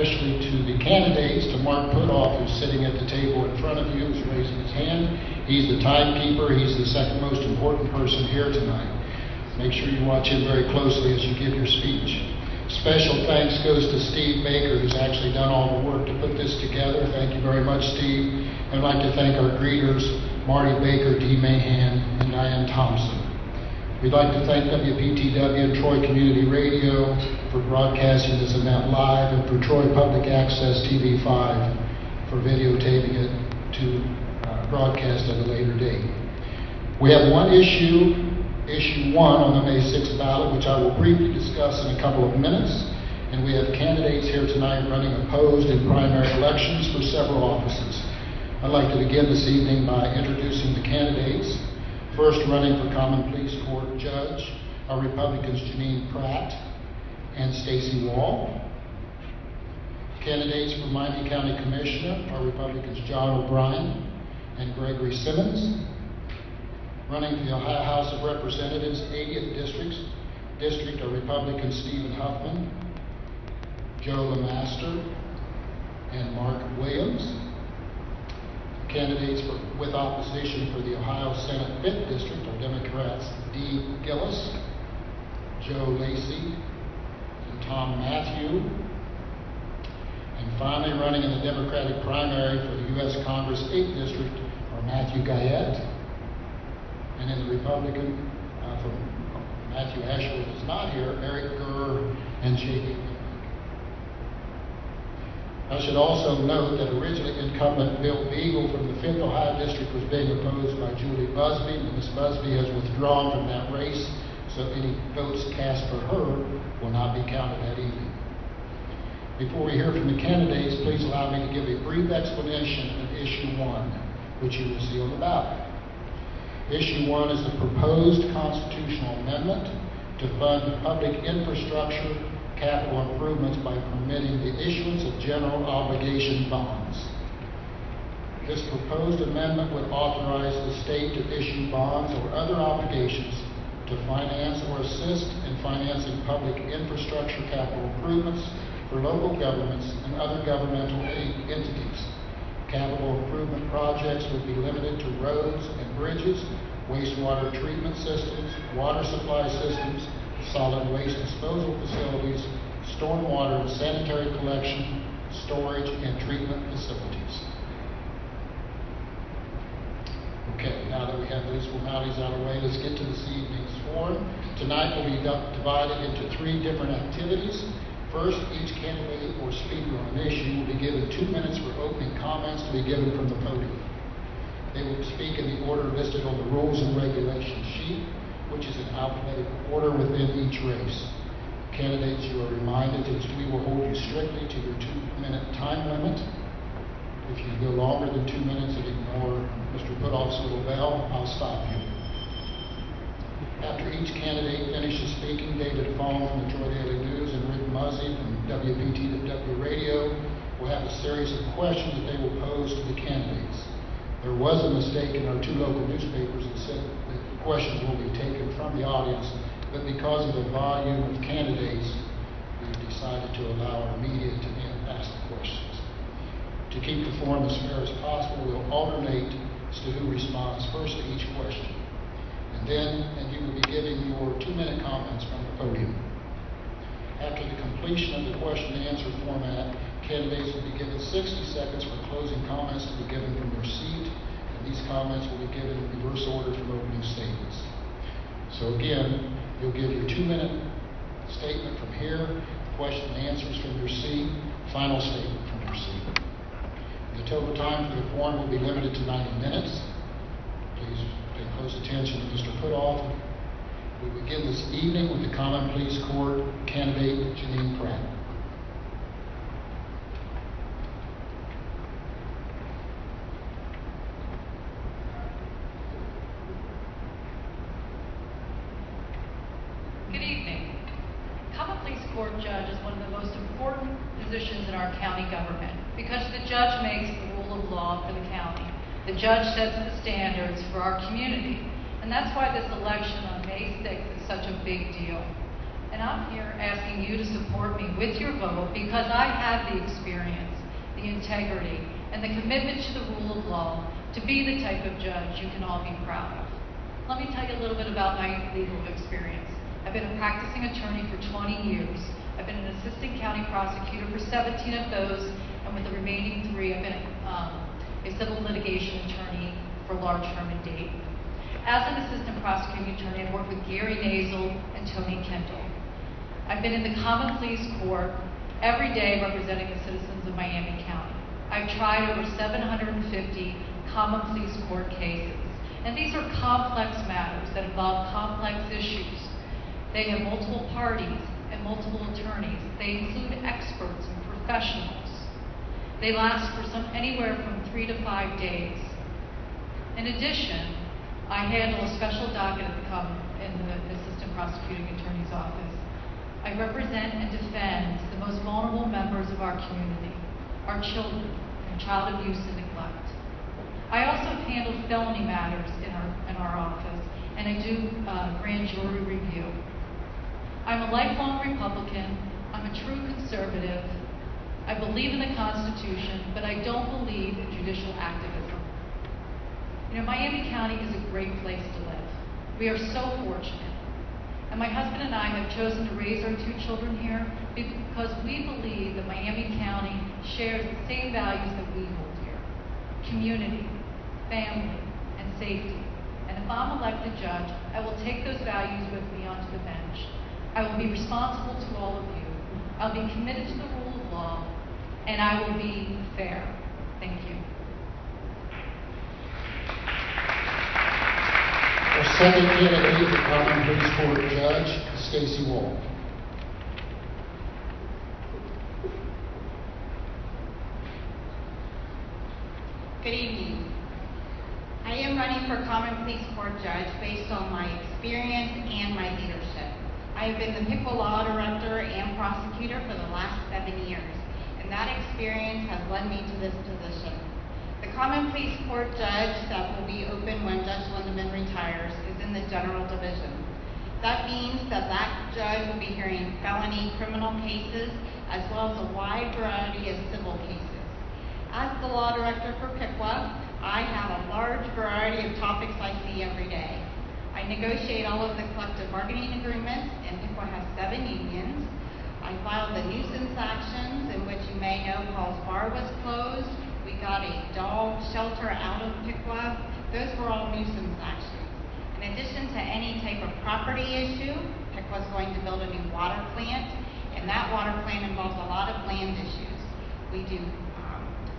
especially to the candidates, to Mark Putoff, who's sitting at the table in front of you, who's raising his hand. He's the timekeeper. He's the second most important person here tonight. Make sure you watch him very closely as you give your speech. Special thanks goes to Steve Baker, who's actually done all the work to put this together. Thank you very much, Steve. And I'd like to thank our greeters, Marty Baker, Dee Mahan, and Diane Thompson. We'd like to thank WPTW and Troy Community Radio for broadcasting this event live, and for Troy Public Access TV5 for videotaping it to broadcast at a later date. We have one issue 1 on the May 6th ballot, which I will briefly discuss in a couple of minutes. And we have candidates here tonight running opposed in primary elections for several offices. I'd like to begin this evening by introducing the candidates. First, running for Common Pleas Court Judge are Republicans Janine Pratt and Stacy Wall. Candidates for Miami County Commissioner are Republicans John O'Brien and Gregory Simmons. Running for the Ohio House of Representatives 80th District are Republicans Stephen Huffman, Joe LeMaster, and Mark Williams. Candidates with opposition for the Ohio Senate 5th District are Democrats Dee Gillis, Joe Lacey, and Tom Matthew. And finally, running in the Democratic primary for the U.S. Congress 8th District are Matthew Guyette, and in the Republican from Matthew Ashworth is not here, Eric Gurr and J.B. I should also note that originally incumbent Bill Beagle from the 5th Ohio District was being opposed by Julie Busby, and Ms. Busby has withdrawn from that race, so any votes cast for her will not be counted that evening. Before we hear from the candidates, please allow me to give a brief explanation of Issue 1, which you will see on the ballot. Issue 1 is the proposed constitutional amendment to fund public infrastructure capital improvements by permitting the issuance of general obligation bonds. This proposed amendment would authorize the state to issue bonds or other obligations to finance or assist in financing public infrastructure capital improvements for local governments and other governmental entities. Capital improvement projects would be limited to roads and bridges, wastewater treatment systems, water supply systems, solid waste disposal facilities, stormwater and sanitary collection, storage, and treatment facilities. Okay, now that we have those formalities out of the way, let's get to this evening's forum. Tonight will be divided into 3 different activities. First, each candidate or speaker on an issue will be given 2 minutes for opening comments to be given from the podium. They will speak in the order listed on the rules and regulations sheet, which is in alphabetical order within each race. Candidates, you are reminded that we will hold you strictly to your 2-minute time limit. If you go longer than 2 minutes and ignore Mr. Putoff's little bell, I'll stop you. After each candidate finishes speaking, David Fong from the Troy Daily News and Rick Muzzy from WPTW Radio will have a series of questions that they will pose to the candidates. There was a mistake in our 2 local newspapers that said that the questions will be taken from the audience, but because of the volume of candidates, we've decided to allow our media to ask the questions. To keep the forum as fair as possible, we'll alternate as to who responds first to each question. And you will be giving your 2-minute comments from the podium. After the completion of the question and answer format, candidates will be given 60 seconds for closing comments to be given from their seat, and these comments will be given in reverse order from opening statements. So again, you'll give your 2-minute statement from here, question and answers from your seat, final statement from your seat. The total time for the forum will be limited to 90 minutes. Please pay close attention to Mr. Putoff. We begin this evening with the Common Pleas Court candidate, Janine Pratt. Good evening. Common Pleas Court Judge is one of the most important positions in our county government because the judge makes the rule of law for the county. The judge sets the standards for our community, and that's why this election on May 6th is such a big deal. And I'm here asking you to support me with your vote because I have the experience, the integrity, and the commitment to the rule of law to be the type of judge you can all be proud of. Let me tell you a little bit about my legal experience. I've been a practicing attorney for 20 years. I've been an assistant county prosecutor for 17 of those, and with the remaining 3, I've been a civil litigation attorney for large firm in Dayton. As an assistant prosecuting attorney, I've worked with Gary Nazel and Tony Kendall. I've been in the Common Pleas Court every day representing the citizens of Miami County. I've tried over 750 Common Pleas Court cases, and these are complex matters that involve complex issues. They have multiple parties and multiple attorneys. They include experts and professionals. They last for anywhere from 3 to 5 days. In addition, I handle a special docket in the Assistant Prosecuting Attorney's Office. I represent and defend the most vulnerable members of our community, our children, from child abuse and neglect. I also handle felony matters in our office, and I do grand jury review. I'm a lifelong Republican. I'm a true conservative. I believe in the Constitution, but I don't believe in judicial activism. You know, Miami County is a great place to live. We are so fortunate. And my husband and I have chosen to raise our 2 children here because we believe that Miami County shares the same values that we hold here: community, family, and safety. And if I'm elected judge, I will take those values with me onto the bench. I will be responsible to all of you. I'll be committed to the rule of law, and I will be fair. Thank you. Our second candidate for Common Pleas Court Judge, Stacy Wall. Good evening. I am running for Common Pleas Court Judge based on my experience and my leadership. I have been the Piqua Law Director and Prosecutor for the last 7 years, and that experience has led me to this position. The Common Pleas Court Judge that will be open when Judge Lindeman retires is in the General Division. That means that judge will be hearing felony criminal cases as well as a wide variety of civil cases. As the Law Director for Piqua, I have a large variety of topics I see every day. I negotiate all of the collective bargaining agreements, and Piqua has 7 unions. I filed the nuisance actions, in which you may know Paul's Bar was closed. We got a dog shelter out of Piqua. Those were all nuisance actions. In addition to any type of property issue, Piqua is going to build a new water plant, and that water plant involves a lot of land issues. We do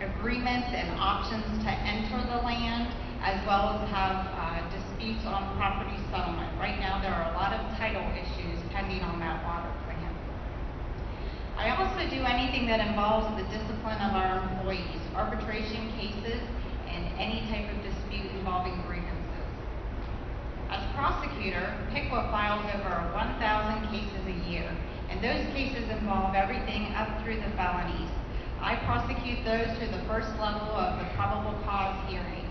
agreements and options to enter the land, as well as have disputes on property settlement. Right now, there are a lot of title issues pending on that water plant. I also do anything that involves the discipline of our employees, arbitration cases, and any type of dispute involving grievances. As prosecutor, Piqua files over 1,000 cases a year, and those cases involve everything up through the felonies. I prosecute those to the first level of the probable cause hearing.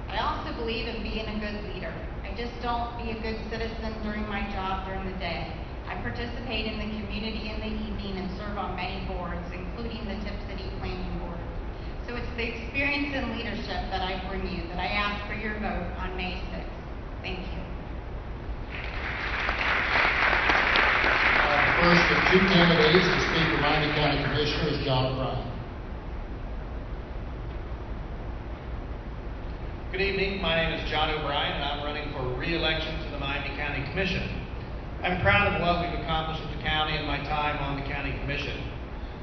I also believe in being a good leader. I just don't be a good citizen during my job during the day. I participate in the community in the evening and serve on many boards, including the Tip City Planning Board. So it's the experience and leadership that I bring you that I ask for your vote on May 6th. Thank you. First of 2 candidates to speak for Miami County Commissioner is John O'Brien. Good evening. My name is John O'Brien, and I'm running for re-election to the Miami County Commission. I'm proud of what we've accomplished with the county in my time on the County Commission.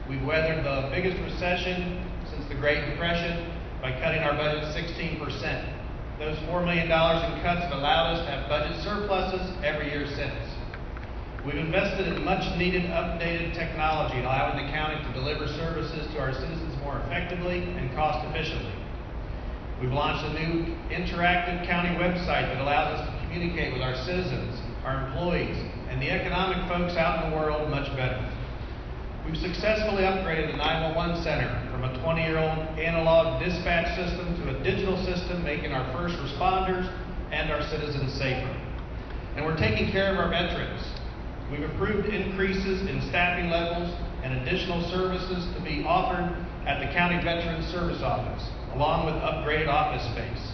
We've weathered the biggest recession since the Great Depression by cutting our budget 16%. Those $4 million in cuts have allowed us to have budget surpluses every year since. We've invested in much-needed updated technology, allowing the county to deliver services to our citizens more effectively and cost-efficiently. We've launched a new interactive county website that allows us to communicate with our citizens, our employees, and the economic folks out in the world much better. We've successfully upgraded the 911 center from a 20-year-old analog dispatch system to a digital system, making our first responders and our citizens safer. And we're taking care of our veterans. We've approved increases in staffing levels and additional services to be offered at the County Veterans Service Office, along with upgraded office space.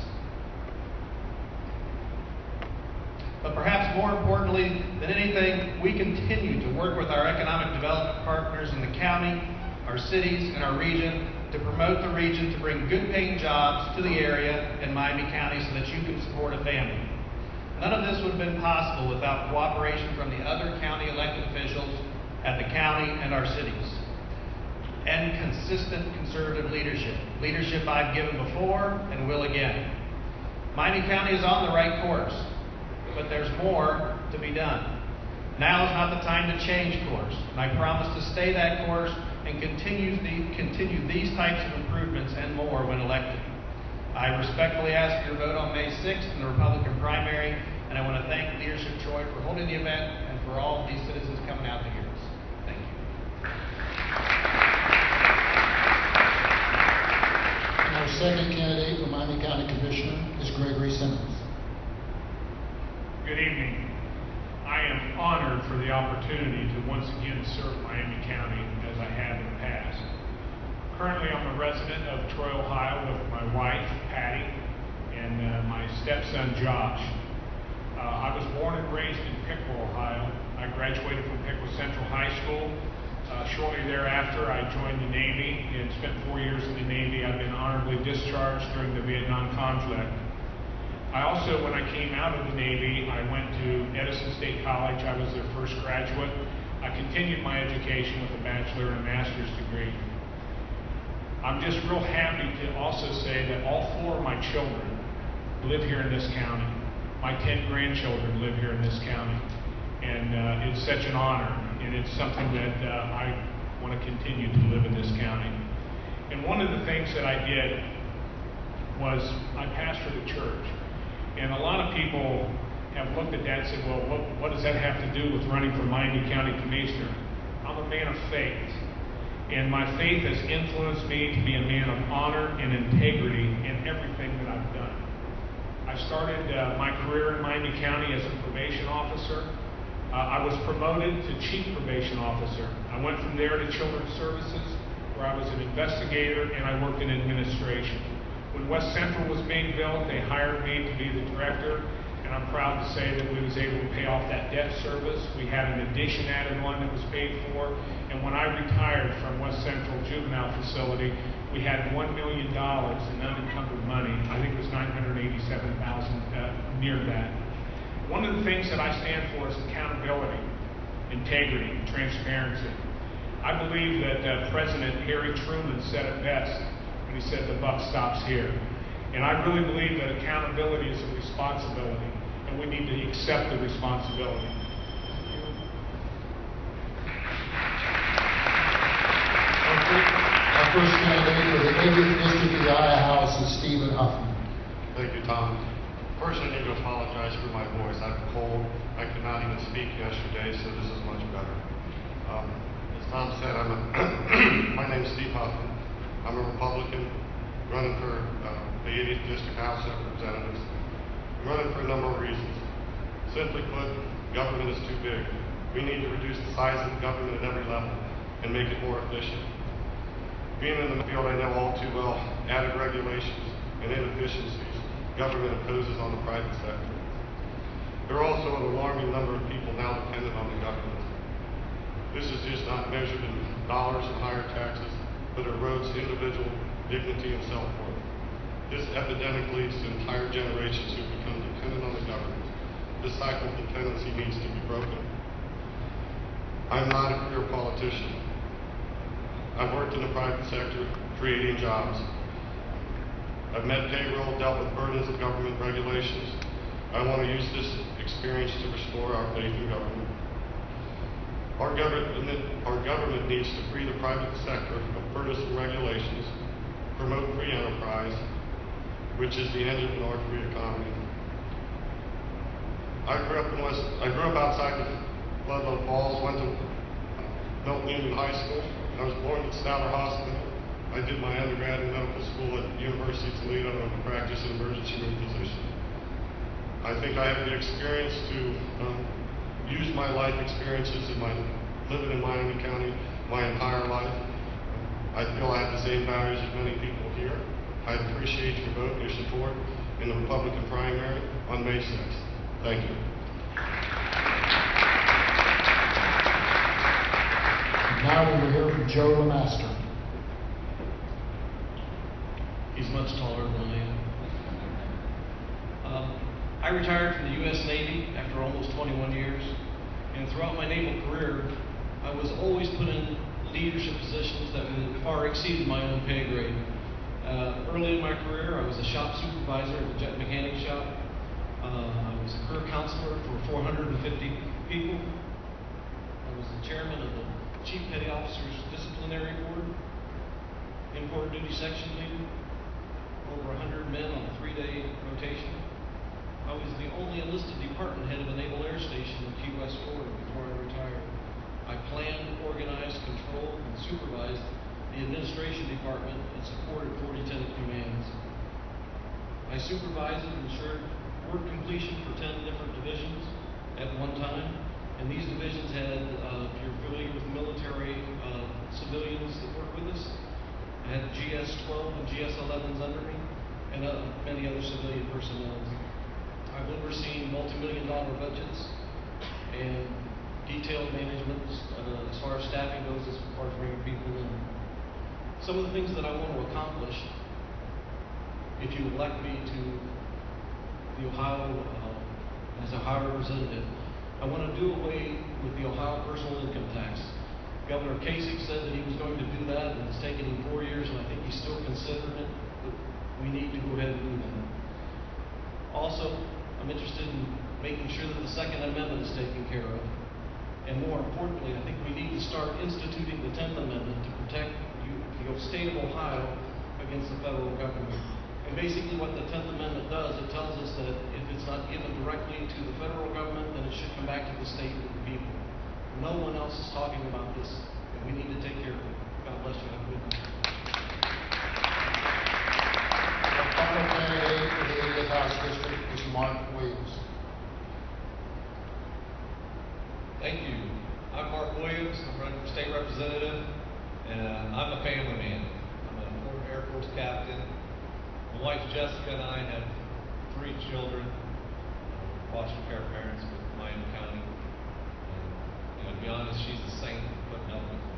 But perhaps more importantly than anything, we continue to work with our economic development partners in the county, our cities, and our region to promote the region to bring good paying jobs to the area in Miami County so that you can support a family. None of this would have been possible without cooperation from the other county elected officials at the county and our cities. And consistent conservative leadership. Leadership I've given before and will again. Miami County is on the right course, but there's more to be done. Now is not the time to change course, and I promise to stay that course and continue these types of improvements and more when elected. I respectfully ask for your vote on May 6th in the Republican primary, and I want to thank Leadership Troy for holding the event and for all of these citizens coming out to hear us. Thank you. Our second candidate for Miami County Commissioner is Gregory Simmons. Good evening. I am honored for the opportunity to once again serve Miami County as I have in the past. Currently, I'm a resident of Troy, Ohio with my wife, Patty, and my stepson, Josh. I was born and raised in Piqua, Ohio. I graduated from Piqua Central High School. Shortly thereafter, I joined the Navy and spent 4 years in the Navy. I've been honorably discharged during the Vietnam conflict. I also, when I came out of the Navy, I went to Edison State College. I was their first graduate. I continued my education with a bachelor and a master's degree. I'm just real happy to also say that all 4 of my children live here in this county. My 10 grandchildren live here in this county. And it's such an honor, and it's something that I want to continue to live in this county. And one of the things that I did was I pastored a church. And a lot of people have looked at that and said, well, what does that have to do with running for Miami County Commissioner? I'm a man of faith. And my faith has influenced me to be a man of honor and integrity in everything that I've done. I started my career in Miami County as a probation officer. I was promoted to chief probation officer. I went from there to Children's Services, where I was an investigator and I worked in administration. When West Central was being built, they hired me to be the director, and I'm proud to say that we was able to pay off that debt service. We had an addition added on that was paid for, and when I retired from West Central Juvenile Facility, we had $1 million in unencumbered money. I think it was $987,000, near that. One of the things that I stand for is accountability, integrity, transparency. I believe that President Harry Truman said it best when he said the buck stops here. And I really believe that accountability is a responsibility, and we need to accept the responsibility. Our first candidate for the 80th District of the Iowa House is Stephen Huffman. Thank you, Tom. First, I need to apologize for my voice. I have a cold. I could not even speak yesterday, so this is much better. As Tom said, my name is Steve Huffman. I'm a Republican running for the 80th District House of Representatives. I'm running for a number of reasons. Simply put, government is too big. We need to reduce the size of the government at every level and make it more efficient. Being in the field, I know all too well added regulations and inefficiencies government imposes on the private sector. There are also an alarming number of people now dependent on the government. This is just not measured in dollars and higher taxes, but erodes individual dignity and self-worth. This epidemic leads to entire generations who become dependent on the government. This cycle of dependency needs to be broken. I'm not a career politician. I've worked in the private sector, creating jobs. I've met payroll, dealt with burdens of government regulations. I want to use this experience to restore our faith in government. Our government needs to free the private sector of burdensome regulations, promote free enterprise, which is the engine of our free economy. I grew up outside of Ludlow Falls, went to Milton Union High School. I was born at Stowler Hospital. I did my undergrad in medical school at the University of Toledo and I practiced an emergency room physician. I think I have the experience to used my life experiences in my living in Miami County my entire life. I feel I have the same values as many people here. I appreciate your vote, your support in the Republican primary on May 6th. Thank you. Now we will hear from Joe Lemaster. He's much taller than I am. I retired from the U.S. Navy after almost 21 years, and throughout my naval career, I was always put in leadership positions that far exceeded my own pay grade. Early in my career, I was a shop supervisor at the jet mechanic shop. I was a career counselor for 450 people. I was the chairman of the Chief Petty Officers Disciplinary Board, Import Duty Section Leader, over 100 men on a 3-day rotation. I was the only enlisted department head of a naval air station in Key West, Florida before I retired. I planned, organized, controlled, and supervised the administration department and supported 40 lieutenant commands. I supervised and ensured work completion for 10 different divisions at one time, and these divisions had, if you're familiar with military civilians that work with us, I had GS-12 and GS-11s under me, and many other civilian personnel. I've overseen multi-million-dollar budgets and detailed management as far as staffing goes, as far as bringing people in. Some of the things that I want to accomplish, if you elect me to the Ohio, as a Ohio representative, I want to do away with the Ohio personal income tax. Governor Kasich said that he was going to do that, and it's taken him 4 years, and I think he's still considering it, but we need to go ahead and do that. Also, I'm interested in making sure that the Second Amendment is taken care of. And more importantly, I think we need to start instituting the 10th Amendment to protect the state of Ohio against the federal government. And basically what the 10th Amendment does, it tells us that if it's not given directly to the federal government, then it should come back to the state and the people. No one else is talking about this, and we need to take care of it. God bless you. Have a good night. Our final candidate for the 80th House District is Mark Williams. Thank you. I'm Mark Williams. I'm running for state representative, and I'm a family man. I'm a former Air Force captain. My wife Jessica and I have 3 children, foster care parents with Miami County. And to be honest, she's a saint for putting up with me.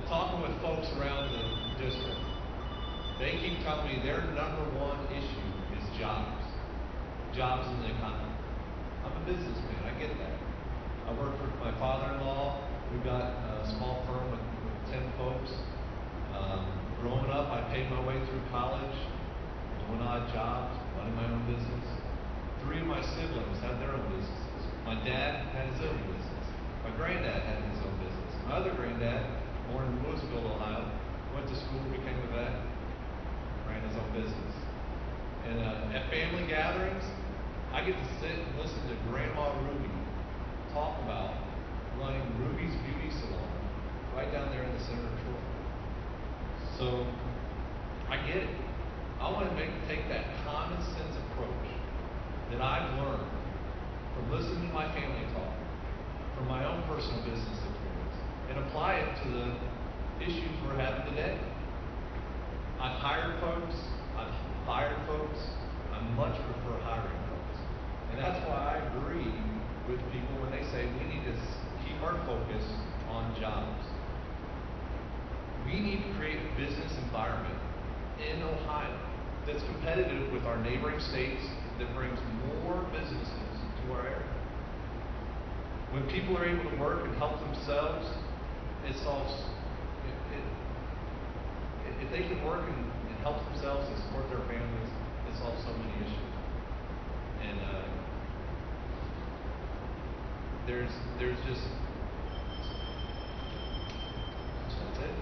Talking with folks around the district, they keep telling me their #1 issue is jobs. Jobs in the economy. I'm a businessman, I get that. I work for my father-in-law. We've got a small firm with 10 folks. Growing up, I paid my way through college, doing odd jobs, running my own business. 3 of my siblings had their own businesses. My dad had his own business. My granddad had his own business. My other granddad, born in Louisville, Ohio, went to school, became a vet, ran his own business. And at family gatherings, I get to sit and listen to Grandma Ruby talk about running Ruby's Beauty Salon right down there in the center of Troy. So I get it. I want to take that common sense approach that I've learned from listening to my family talk, from my own personal business experience, and apply it to the issues we're having today. I've hired folks, I've fired folks, I much prefer hiring folks. And that's why I agree with people when they say we need to keep our focus on jobs. We need to create a business environment in Ohio that's competitive with our neighboring states, that brings more businesses to our area. When people are able to work and help themselves, it solves, if they can work and help themselves and support their families, it solves so many issues. And there's just, that's it.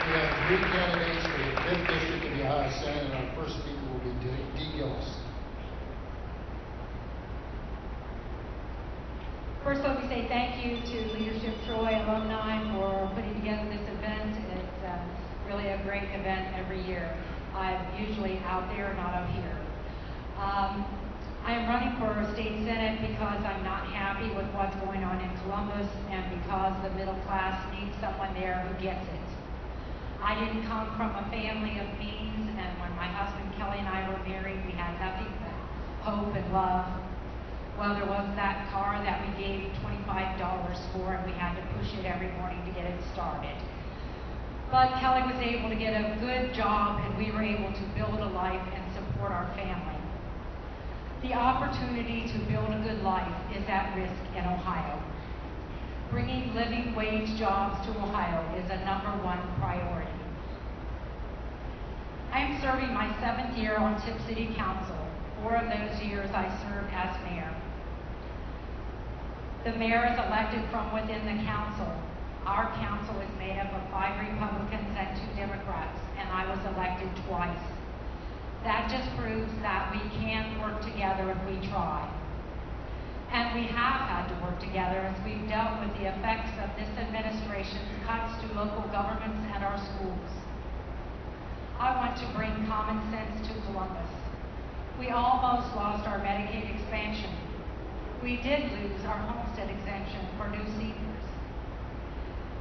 We have 3 candidates for the 5th District of the Ohio Senate, and our first speaker will be Dee Gillis. First, let me say thank you to Leadership Troy alumni for putting together this event. It's really a great event every year. I'm usually out there, not up here. I am running for state senate because I'm not happy with what's going on in Columbus and because the middle class needs someone there who gets it. I didn't come from a family of means, and when my husband Kelly and I were married, we had nothing but hope and love. Well, there was that car that we gave $25 for, and we had to push it every morning to get it started. But Kelly was able to get a good job, and we were able to build a life and support our family. The opportunity to build a good life is at risk in Ohio. Bringing living wage jobs to Ohio is a #1 priority. I am serving my 7th year on Tip City Council. 4 of those years I served as mayor. The mayor is elected from within the council. Our council is made up of 5 Republicans and 2 Democrats, and I was elected twice. That just proves that we can work together if we try. And we have had to work together as we've dealt with the effects of this administration's cuts to local governments and our schools. I want to bring common sense to Columbus. We almost lost our Medicaid expansion. We did lose our homestead exemption for new seniors.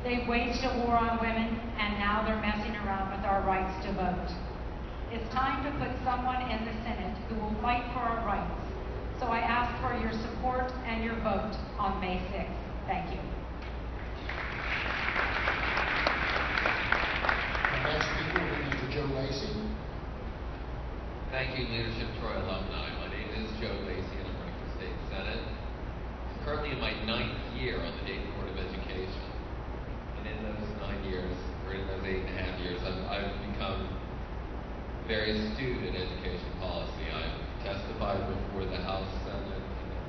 They've waged a war on women, and now they're messing around with our rights to vote. It's time to put someone in the Senate who will fight for our rights. So I ask for your support and your vote on May 6th. Thank you. Our next speaker will be Mr. Joe Lacy. Thank you, Leadership Troy alumni. My name is Joe Lacy, and I'm running for state senate. I'm currently in my 9th year on the Dayton Board of Education. And in those 9 years, or in those 8.5 years, I've become very astute in education policy. I've testified before the House Senate,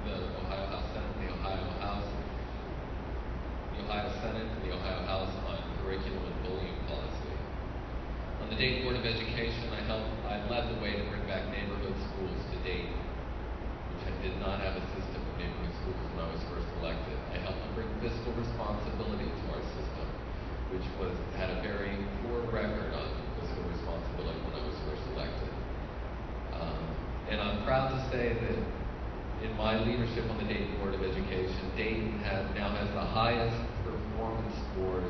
the Ohio House Senate, the Ohio House, the Ohio Senate, and the Ohio House on curriculum and bullying policy. On the Dayton Board of Education, I led the way to bring back neighborhood schools to Dayton, which I did not have a system of neighborhood schools when I was first elected. I helped to bring fiscal responsibility to our system, which had a very poor record on fiscal responsibility when I was first elected. And I'm proud to say that in my leadership on the Dayton Board of Education, Dayton now has the highest performance scores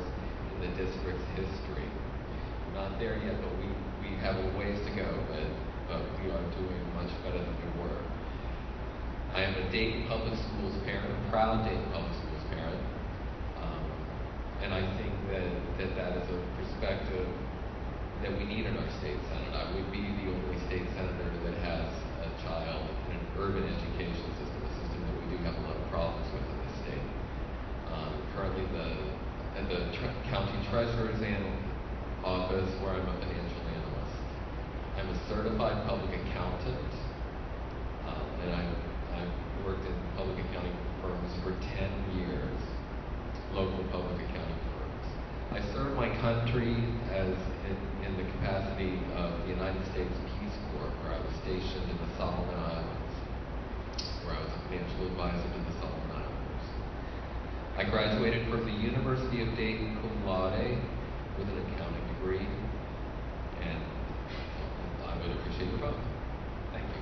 in the district's history. We're not there yet, but we have a ways to go, but we are doing much better than we were. I am a Dayton Public Schools parent, a proud Dayton Public Schools parent, and I think that is a perspective that we need in our state senate. I would be the only state senator that has a child in an urban education system, a system that we do have a lot of problems with in the state. Currently, at the county treasurer's office, where I'm a financial analyst. I'm a certified public accountant, and I've worked in public accounting firms for 10 years, local public accounting firms. I served my country in the capacity of the United States Peace Corps, where I was stationed in the Solomon Islands, where I was a financial advisor to the Solomon Islanders. I graduated from the University of Dayton cum laude with an accounting degree, and I would appreciate your vote. Thank you.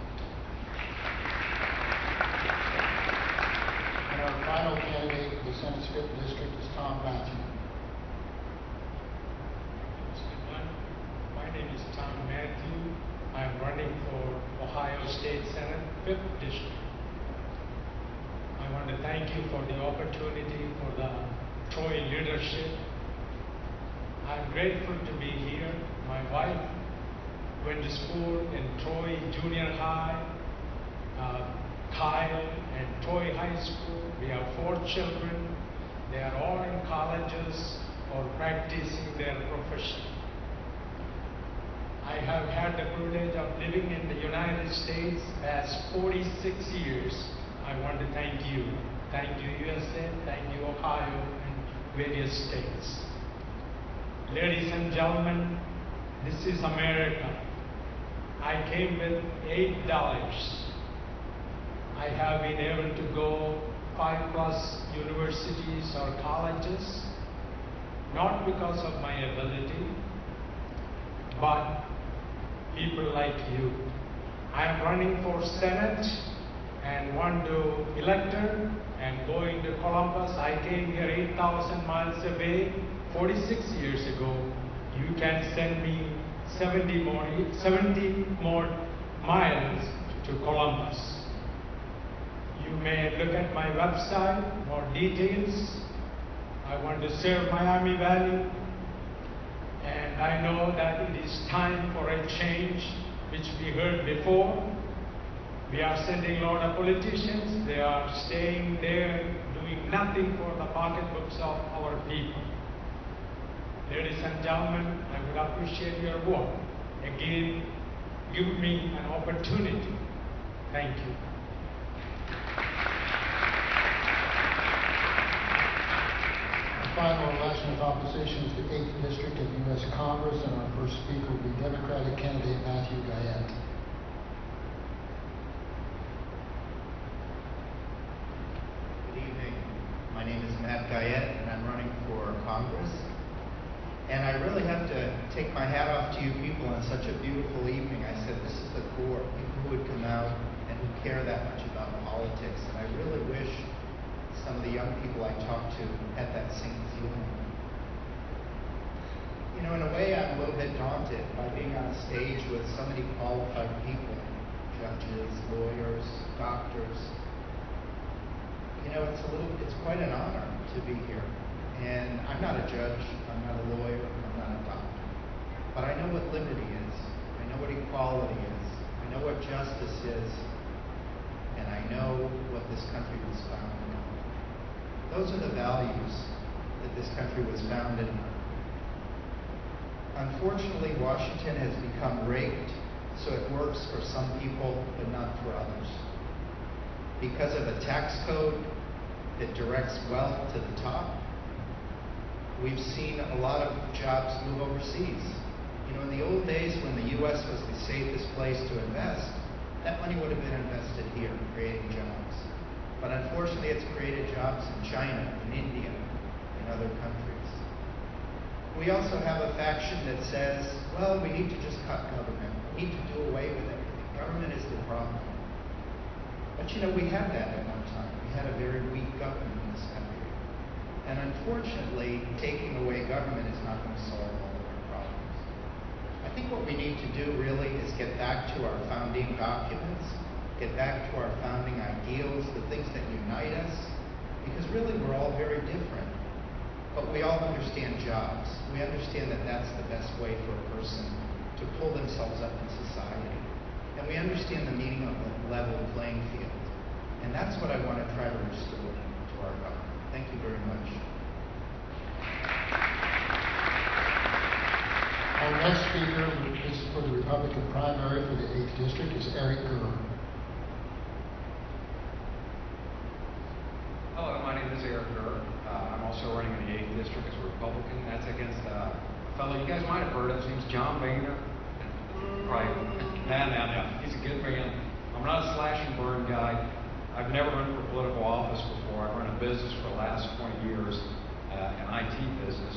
And our final candidate for the Senate's 5th District is Tom Matthew. My name is Tom Matthew. I'm running for Ohio State Senate, 5th District. I want to thank you for the opportunity for the Troy leadership. I'm grateful to be here. My wife went to school in Troy Junior High, Kyle, and Troy High School. We have 4 children. They are all in colleges or practicing their profession. I have had the privilege of living in the United States past 46 years. I want to thank you. Thank you, USA. Thank you, Ohio, and various states. Ladies and gentlemen, this is America. I came with $8. I have been able to go 5+ universities or colleges, not because of my ability, but people like you. I am running for Senate and want to elect her and going to Columbus. I came here 8,000 miles away 46 years ago. You can send me 70 more miles to Columbus. You may look at my website, more details. I want to serve Miami Valley, and I know that it is time for a change, which we heard before. We are sending a lot of politicians. They are staying there, doing nothing for the pocketbooks of our people. Ladies and gentlemen, I would appreciate your vote. Again, give me an opportunity. Thank you. The final election of opposition is the 8th District of the U.S. Congress, and our first speaker will be Democratic candidate Matthew Guyette. Good evening. My name is Matt Guyette, and I'm running for Congress. And I really have to take my hat off to you people on such a beautiful evening. I said, this is the core, people who would come out and who care that much about politics. And I really wish some of the young people I talked to had that same feeling. You know, in a way, I'm a little bit daunted by being on a stage with so many qualified people, judges, lawyers, doctors. You know, it's quite an honor to be here. And I'm not a judge, I'm not a lawyer, I'm not a doctor. But I know what liberty is, I know what equality is, I know what justice is, and I know what this country was founded on. Those are the values that this country was founded on. Unfortunately, Washington has become rigged, so it works for some people, but not for others. Because of a tax code that directs wealth to the top, we've seen a lot of jobs move overseas. You know, in the old days when the U.S. was the safest place to invest, that money would have been invested here, creating jobs. But unfortunately, it's created jobs in China, in India, in other countries. We also have a faction that says, well, we need to just cut government. We need to do away with everything. Government is the problem. But you know, we had that at one time. We had a very weak government in this country. And unfortunately, taking away government is not going to solve all of our problems. I think what we need to do really is get back to our founding documents, get back to our founding ideals, the things that unite us, because really we're all very different. But we all understand jobs. We understand that that's the best way for a person to pull themselves up in society. And we understand the meaning of a level playing field. And that's what I want to try to restore to our government. Thank you very much. Our next speaker is for the Republican primary for the 8th District is Eric Gurr. Hello, my name is Eric Gurr. I'm also running in the 8th District as a Republican. That's against a fellow you guys might have heard of. His name's John Boehner. Probably, no. He's a good man. I'm not a slash and burn guy. I've never run for political office before. I've run a business for the last 20 years, an IT business.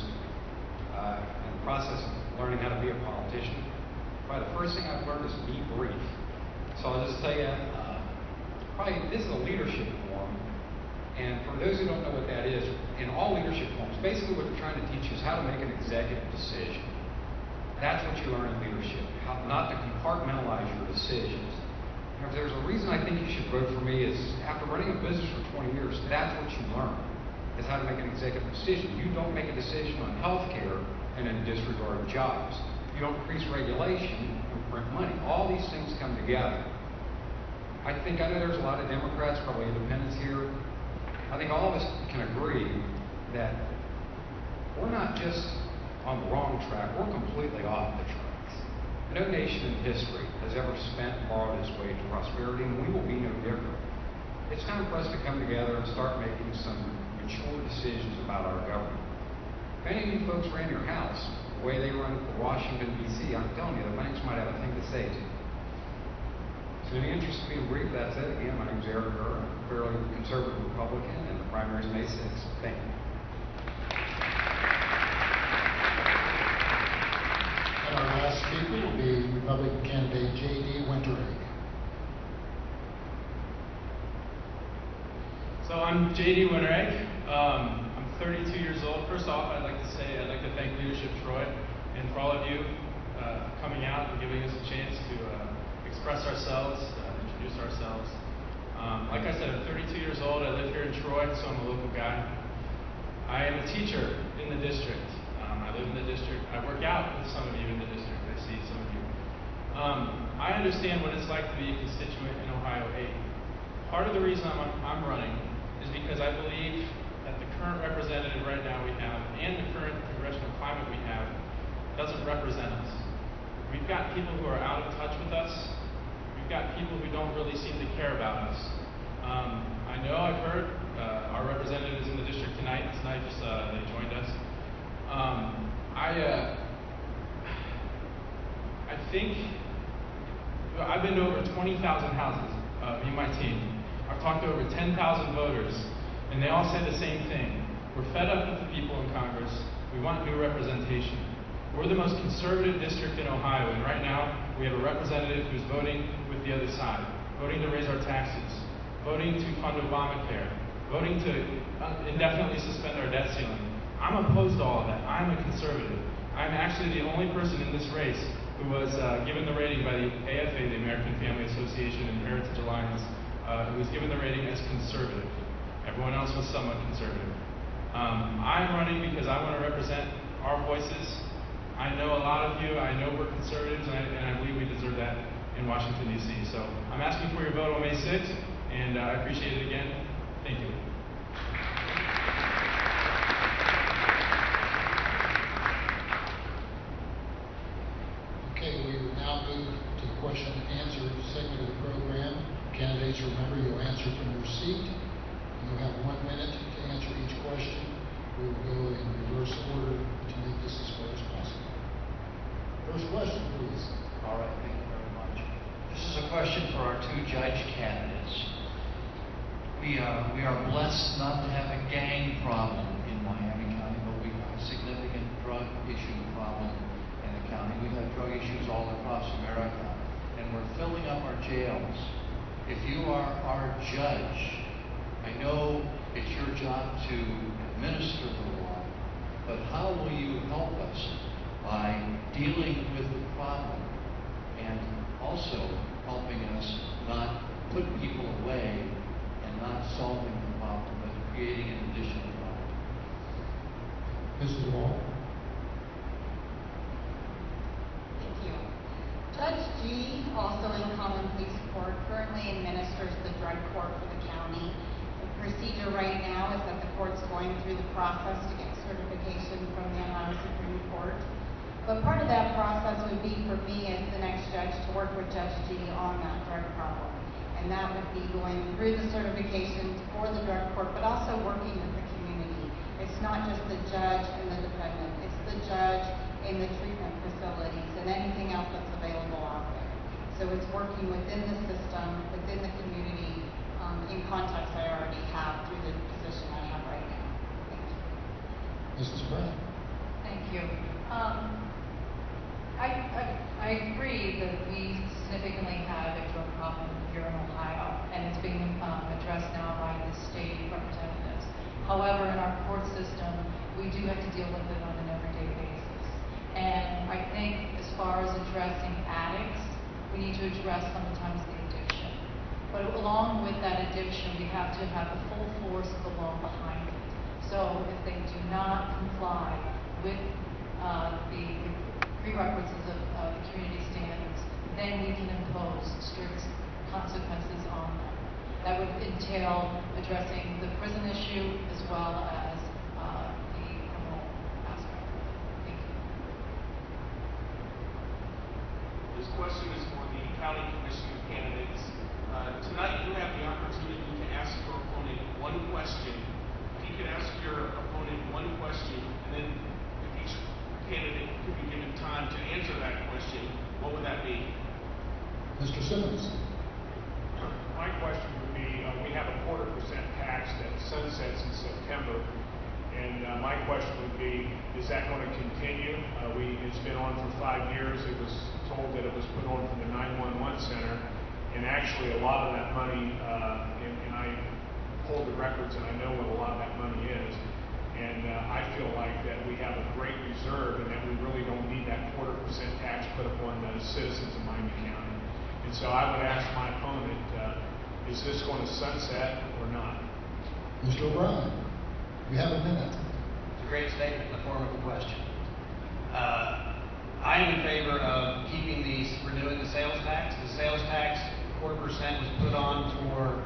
In the process of learning how to be a politician, probably the first thing I've learned is be brief. So I'll just tell you, this is a leadership forum. And for those who don't know what that is, in all leadership forums, basically what they're trying to teach you is how to make an executive decision. That's what you learn in leadership, how not to compartmentalize your decisions. If there's a reason I think you should vote for me is after running a business for 20 years, that's what you learn, is how to make an executive decision. You don't make a decision on health care and then disregard jobs. You don't increase regulation and print money. All these things come together. I know there's a lot of Democrats, probably independents here. I think all of us can agree that we're not just on the wrong track, we're completely off the tracks. No nation in history has ever spent and borrowed its way to prosperity, and we will be no different. It's time for us to come together and start making some mature decisions about our government. If any of you folks ran your house the way they run for Washington, D.C., I'm telling you, the banks might have a thing to say to you. So in the interest of being brief, that's it. Again, my name is Eric Gurr. I'm a fairly conservative Republican, and the primary is May 6th. Thank you. And our last speaker will be Republican candidate J.D. Winteregg. I'm JD Winreg. I'm 32 years old. First off, I'd like to thank Leadership Troy and for all of you coming out and giving us a chance to express ourselves, introduce ourselves. Like I said, I'm 32 years old. I live here in Troy, so I'm a local guy. I am a teacher in the district. I live in the district. I work out with some of you in the district. I see some of you. I understand what it's like to be a constituent in Ohio 8. Part of the reason I'm running is because I believe that the current representative right now we have and the current congressional climate we have doesn't represent us. We've got people who are out of touch with us. We've got people who don't really seem to care about us. I know I've heard our representatives in the district tonight. They joined us. I think I've been to over 20,000 houses, me and my team. I've talked to over 10,000 voters, and they all say the same thing. We're fed up with the people in Congress. We want new representation. We're the most conservative district in Ohio, and right now we have a representative who's voting with the other side, voting to raise our taxes, voting to fund Obamacare, voting to indefinitely suspend our debt ceiling. I'm opposed to all of that. I'm a conservative. I'm actually the only person in this race who was given the rating by the AFA, the American Family Association and Heritage Alliance, who was given the rating as conservative. Everyone else was somewhat conservative. I'm running because I want to represent our voices. I know a lot of you. I know we're conservatives, and I believe we deserve that in Washington, D.C. So I'm asking for your vote on May 6th, and I appreciate it again. Thank you. Okay, we will now move to the question and answer segment of the program. Candidates, remember, you'll answer from your seat. You'll have 1 minute to answer each question. We will go in reverse order to make this as fair as possible. First question, please. All right, thank you very much. This is a question for our two judge candidates. We are blessed not to have a gang problem in Miami County, but we have a significant drug issue problem in the county. We have drug issues all across America, and we're filling up our jails. If you are our judge, I know it's your job to administer the law, but how will you help us by dealing with the problem and also helping us not put people away and not solving the problem, but creating an additional problem? Mrs. Wall. Thank you. Judge G, also in Common Pleas Court, currently administers the drug court for the county. The procedure right now is that the court's going through the process to get certification from the Ohio Supreme Court. But part of that process would be for me as the next judge to work with Judge G on that drug problem. And that would be going through the certifications for the drug court, but also working with the community. It's not just the judge and the defendant, it's the judge and the treatment facilities and anything else that's available out there. So it's working within the system, within the community, in context I already have through the position I have right now. Thank you. Mrs. Brown. Thank you. I agree that we significantly have a drug problem here in Ohio, and it's being addressed now by the state representatives. However, in our court system, we do have to deal with it on an everyday basis. And I think as far as addressing addicts, we need to address sometimes the addiction. But along with that addiction, we have to have the full force of the law behind it. So if they do not comply with the prerequisites of the community standards, then we can impose strict consequences on them. That would entail addressing the prison issue as well as the criminal aspect of it. Thank you. This question is for the county commissioner candidates. Tonight you have the opportunity to ask your opponent one question. If you could ask your opponent one question, and then if each candidate could be given time to answer that question, what would that be? Mr. Simmons. My question would be, we have a 0.25% tax that sunsets in September, and my question would be, is that going to continue? It's been on for 5 years. It was told that it was put on from the 911 center, and actually a lot of that money, and I hold the records, and I know what a lot of that money is. And I feel like that we have a great reserve and that we really don't need that 0.25% tax put upon the citizens of Miami County. And so I would ask my opponent, is this going to sunset or not? Mr. O'Brien, you have a minute. It's a great statement in the form of a question. I am in favor of renewing the sales tax. The sales tax, 0.25% was put on for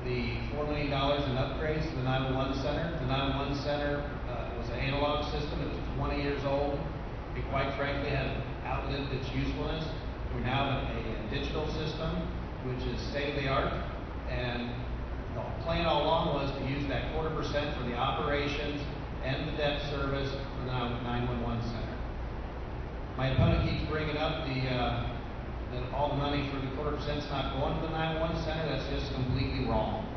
the $4 million in upgrades to the 911 center. The 911 center was an analog system. It was 20 years old. It quite frankly had outlived its usefulness. We now have a digital system, which is state of the art. And the plan all along was to use that 0.25% for the operations and the debt service for the 911 center. My opponent keeps bringing up that all the money for the 0.25% is not going to the 911 center. That's just completely wrong.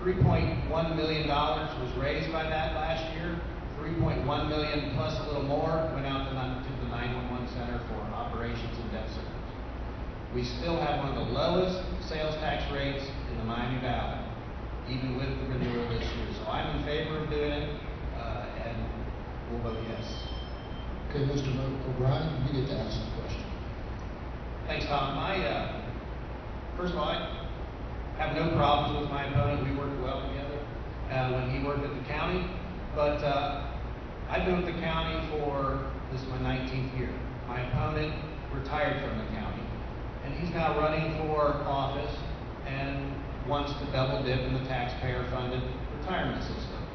$3.1 million was raised by that last year. $3.1 million plus a little more went out to the 911 center for operations and debt service. We still have one of the lowest sales tax rates in the Miami Valley, even with the renewal this year. So I'm in favor of doing it, and we'll vote yes. Okay, Mr. O'Brien, you get to ask the question. Thanks, Tom. First of all, I have no problems with my opponent. We worked well together when he worked at the county. But I've been with the county this is my 19th year. My opponent retired from the county, and he's now running for office and wants to double dip in the taxpayer-funded retirement system.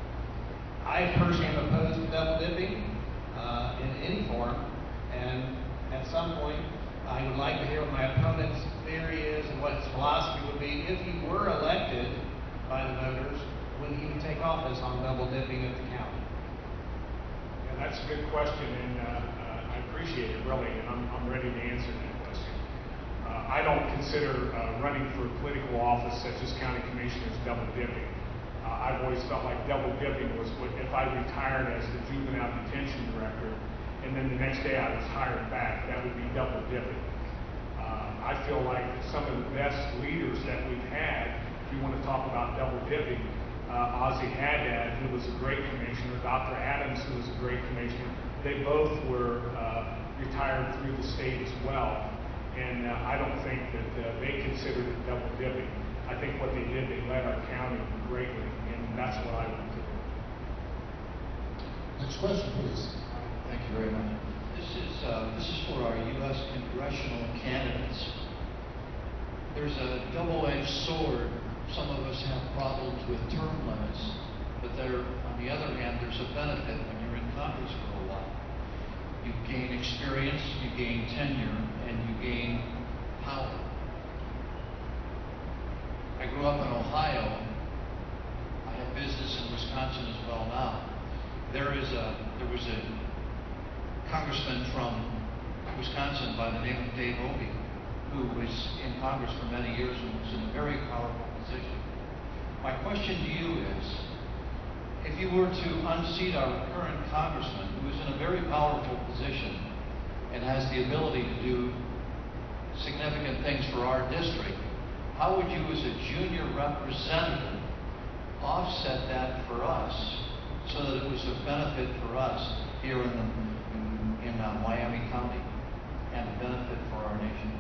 I personally am opposed to double dipping in any form, and at some point, I would like to hear what my opponent's theory is and what his philosophy would be if he were elected by the voters when he would take office on double dipping at the county. Yeah, that's a good question, and I appreciate it, really, and I'm ready to answer that question. I don't consider running for political office such as county commissioner as double dipping. I've always felt like double dipping was if I retired as the juvenile detention director and then the next day I was hired back, that would be double dipping. I feel like some of the best leaders that we've had, if you want to talk about double dipping, Ozzie Haddad, who was a great commissioner, Dr. Adams, who was a great commissioner, they both were retired through the state as well. And I don't think that they considered it double dipping. I think what they did, they led our county greatly, and that's what I would do. Next question, please. Thank you very much. This is for our U.S. congressional candidates. There's a double-edged sword. Some of us have problems with term limits, but on the other hand, there's a benefit when you're in Congress for a while. You gain experience, you gain tenure, and you gain power. I grew up in Ohio. I have business in Wisconsin as well now. There was a congressman from Wisconsin by the name of Dave Obey, who was in Congress for many years and was in a very powerful position. My question to you is, if you were to unseat our current congressman, who is in a very powerful position and has the ability to do significant things for our district, how would you as a junior representative offset that for us so that it was a benefit for us here in Miami County and a benefit for our nation?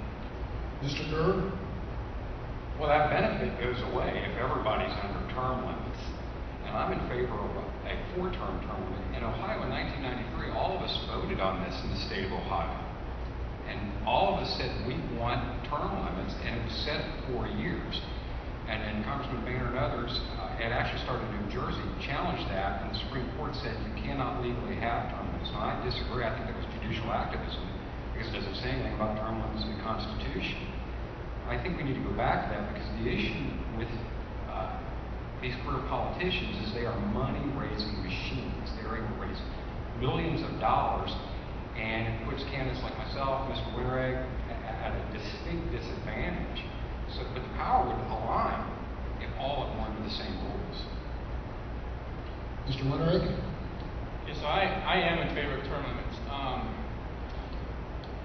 Mr. Gurr? Well, that benefit goes away if everybody's under term limits. And I'm in favor of a 4-term term limit. In Ohio in 1993, all of us voted on this in the state of Ohio. And all of us said we want term limits, and it was set for 4 years. And then Congressman Boehner and others had actually started in New Jersey, challenged that, and the Supreme Court said you cannot legally have term limits. Now, I disagree. I think that was judicial activism because it doesn't say anything about term limits in the Constitution. I think we need to go back to that because the issue with these career politicians is they are money-raising machines. They're able to raise millions of dollars, and it puts candidates like myself, Mr. Wintereg, at a distinct disadvantage. But the power would align if all of them were under the same rules. Mr. Wintereg? Yes, so I am in favor of term limits.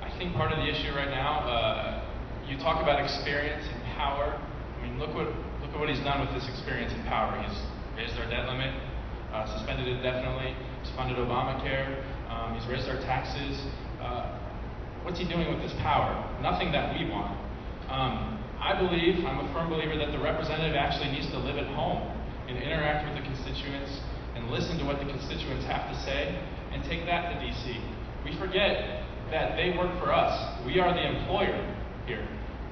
I think part of the issue right now, you talk about experience and power. I mean, look Look at what he's done with this experience in power. He's raised our debt limit, suspended it indefinitely, he's funded Obamacare, he's raised our taxes. What's he doing with this power? Nothing that we want. I'm a firm believer that the representative actually needs to live at home and interact with the constituents and listen to what the constituents have to say and take that to DC. We forget that they work for us. We are the employer here.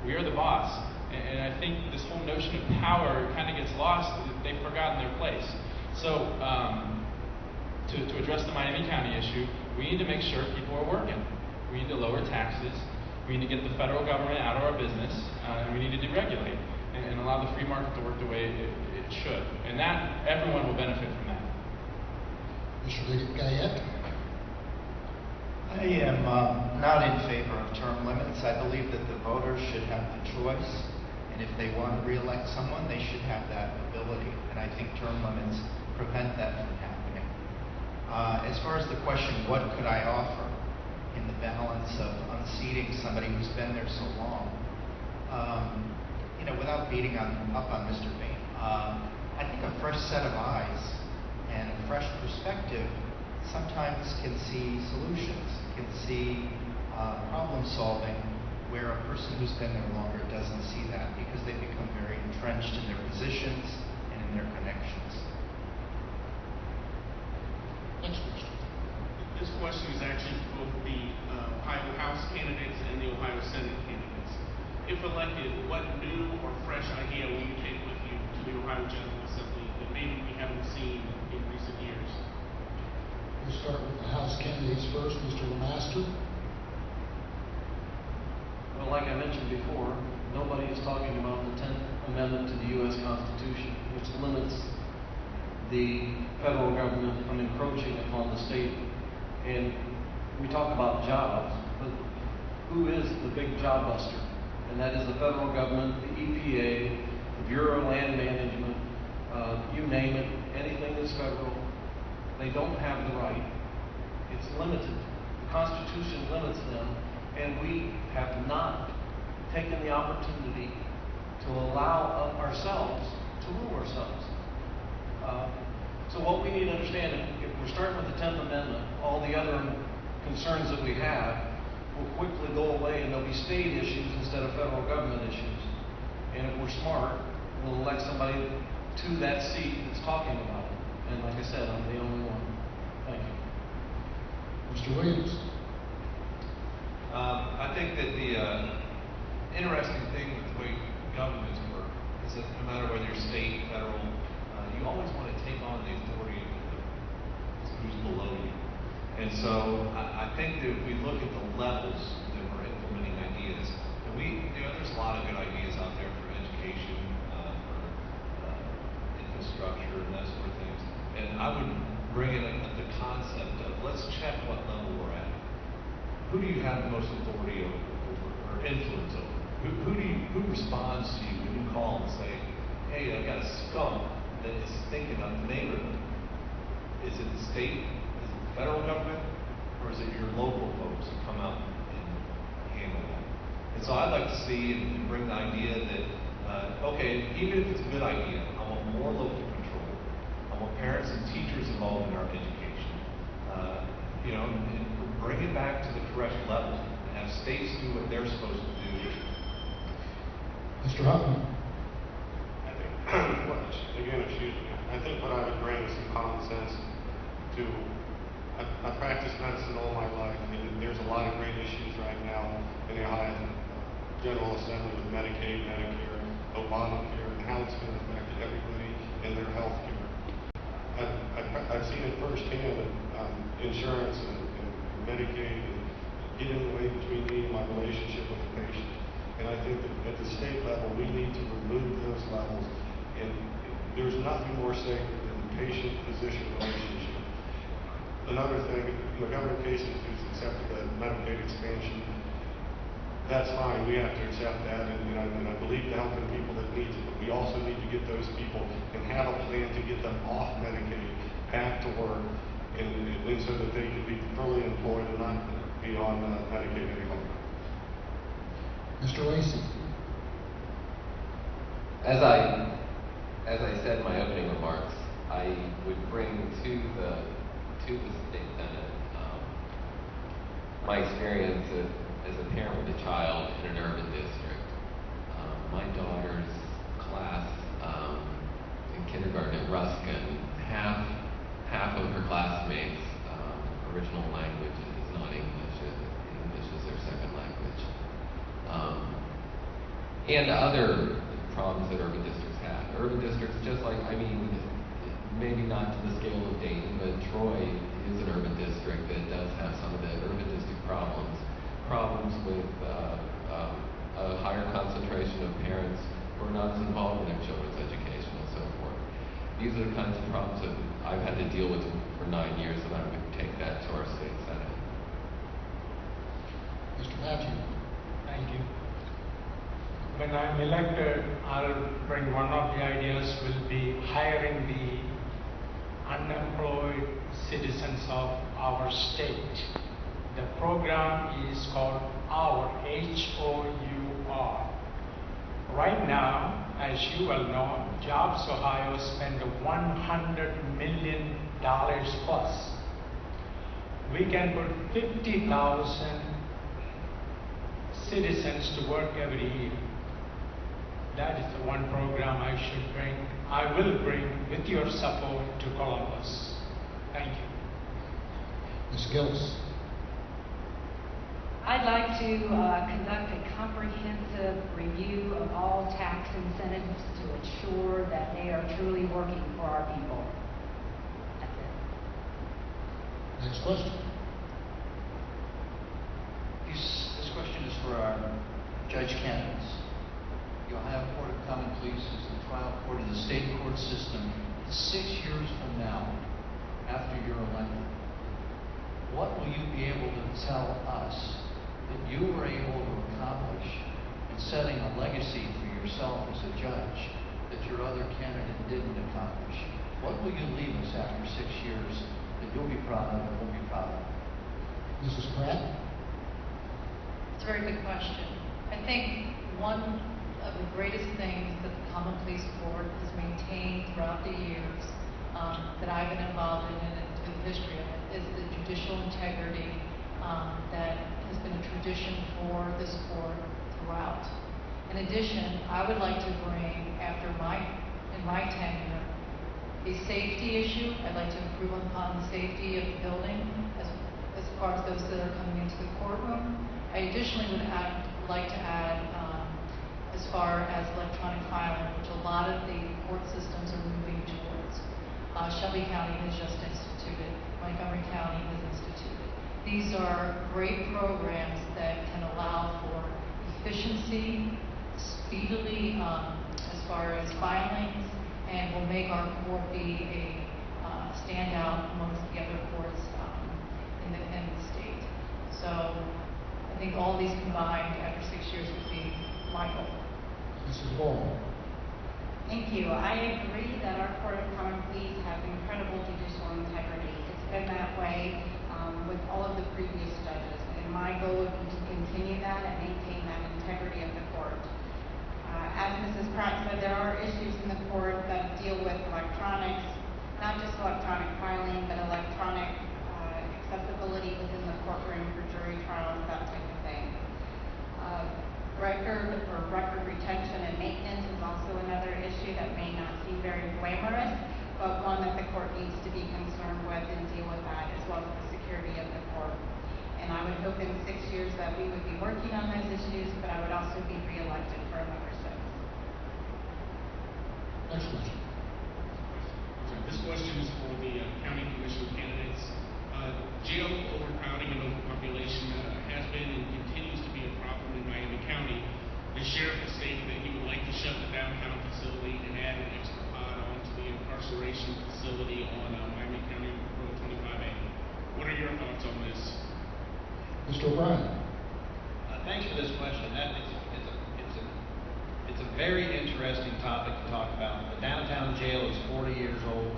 We are the boss. And I think this whole notion of power kind of gets lost. They've forgotten their place. So to address the Miami County issue, we need to make sure people are working. We need to lower taxes. We need to get the federal government out of our business. And we need to deregulate and allow the free market to work the way it should. And that, everyone will benefit from that. Mr. Gayette? I am not in favor of term limits. I believe that the voters should have the choice, and if they want to re-elect someone, they should have that ability. And I think term limits prevent that from happening. As far as the question, what could I offer in the balance of unseating somebody who's been there so long? Without beating up on Mr. Bain, I think a fresh set of eyes and a fresh perspective sometimes can see solutions, can see problem solving, where a person who's been there longer doesn't see that because they become very entrenched in their positions and in their connections. Next question. This question is actually for both the Ohio House candidates and the Ohio Senate candidates. If elected, what new or fresh idea will you take with you to the Ohio General Assembly that maybe we haven't seen in recent years? We'll start with the House candidates first. Mr. Lemaster. Well, like I mentioned before, nobody is talking about the 10th Amendment to the U.S. Constitution, which limits the federal government from encroaching upon the state. And we talk about jobs, but who is the big job buster? And that is the federal government, the EPA, the Bureau of Land Management, you name it, anything that's federal. They don't have the right. It's limited. The Constitution limits them, and we have not taken the opportunity to allow ourselves to rule ourselves. So what we need to understand, if we're starting with the 10th Amendment, all the other concerns that we have will quickly go away, and there'll be state issues instead of federal government issues. And if we're smart, we'll elect somebody to that seat that's talking about it. And like I said, I'm the only one. Thank you. Mr. Williams. I think that the interesting thing with the way governments work is that no matter whether you're state, federal, you always want to take on the authority of who's below you. And so I think that if we look at the levels that we're implementing ideas, and there's a lot of good ideas out there for education, for infrastructure, and that sort of things. And I would bring in the concept of let's check what level we're at. Who do you have the most authority over or influence over? Who responds to you when you call and say, hey, I've got a skunk that is thinking of the neighborhood? Is it the state? Is it the federal government? Or is it your local folks who come out and handle that? And so I'd like to see and bring the idea that, okay, even if it's a good idea, I want more local control. I want parents and teachers involved in our education. And bring it back to the correct level and have states do what they're supposed to do. Mr. Huffman. I think what I would bring is some common sense to, I practiced medicine all my life, and there's a lot of great issues right now in the Ohio General Assembly with Medicaid, Medicare, Obamacare, and how it's going to affect everybody and their health care. I've seen it firsthand, insurance and Medicaid and get in the way between me and my relationship with the patient. And I think that at the state level, we need to remove those levels. And there's nothing more sacred than the patient-physician relationship. Another thing, Governor Kasich has accepted the Medicaid expansion. That's fine. We have to accept that, and I believe in helping people that need it. But we also need to get those people and have a plan to get them off Medicaid, back to work, and so that they can be fully employed and not be on Medicaid any longer. Mr. Lacy. As I as I said in my opening remarks, I would bring to the state senate my experience as a parent with a child in an urban district. My daughter's class in kindergarten at Ruskin, half of her classmates' original language is not English. English is their second language. And other problems that urban districts have. Urban districts, just like, maybe not to the scale of Dayton, but Troy is an urban district that does have some of the urban district problems with a higher concentration of parents who are not as involved in their children's education and so forth. These are the kinds of problems that I've had to deal with for 9 years, and I would take that to our state senate. Mr. Matthew. Thank you. When I'm elected, I'll bring one of the ideas will be hiring the unemployed citizens of our state. The program is called OUR, H-O-U-R. Right now, as you well know, Jobs Ohio spend $100 million plus. We can put 50,000 citizens to work every year. That is the one program I will bring with your support to Columbus. Thank you. Ms. Gillis. I'd like to conduct a comprehensive review of all tax incentives to ensure that they are truly working for our people. That's it. Next question. This question is for our judge candidates. The Ohio Court of Common Pleas is the trial court of the state court system. 6 years from now, after you're elected, what will you be able to tell us that you were able to accomplish in setting a legacy for yourself as a judge that your other candidate didn't accomplish? What will you leave us after 6 years that you'll be proud of and we'll be proud of? Mrs. Pratt. It's a very good question. I think one of the greatest things that the Common Pleas Court has maintained throughout the years that I've been involved in and in the history of it is the judicial integrity that has been a tradition for this court throughout. In addition, I would like to bring, in my tenure, a safety issue. I'd like to improve upon the safety of the building as far as those that are coming into the courtroom. I additionally would like to add as far as electronic filing, which a lot of the court systems are moving towards. Shelby County has just instituted, Montgomery County has instituted. These are great programs that can allow for efficiency, speedily as far as filings, and will make our court be a standout amongst the other courts in the state. So I think all these combined after 6 years would be my goal. Mrs. Wall. Thank you. I agree that our Court of Common Pleas has incredible judicial integrity. It's been that way with all of the previous judges, and my goal would be to continue that and maintain that integrity of the court. As Mrs. Pratt said, there are issues in the court that deal with electronics, not just electronic filing, but electronic accessibility within the courtroom for jury trials, that type of thing. Record retention and maintenance is also another issue that may not seem very glamorous, but one that the court needs to be concerned with and deal with that, as well as the security of the court. And I would hope in 6 years that we would be working on those issues, but I would also be reelected for another 6. Next question. This question is for the county commission candidates. Jail overcrowding and overpopulation has been and continues to be a problem in Miami County. The sheriff has stated that he would like to shut the downtown facility and add an extra pod onto the incarceration facility on Miami County Road 25A. What are your thoughts on this? Mr. O'Brien. Thanks for this question. It's a very interesting topic to talk about. The downtown jail is 40 years old.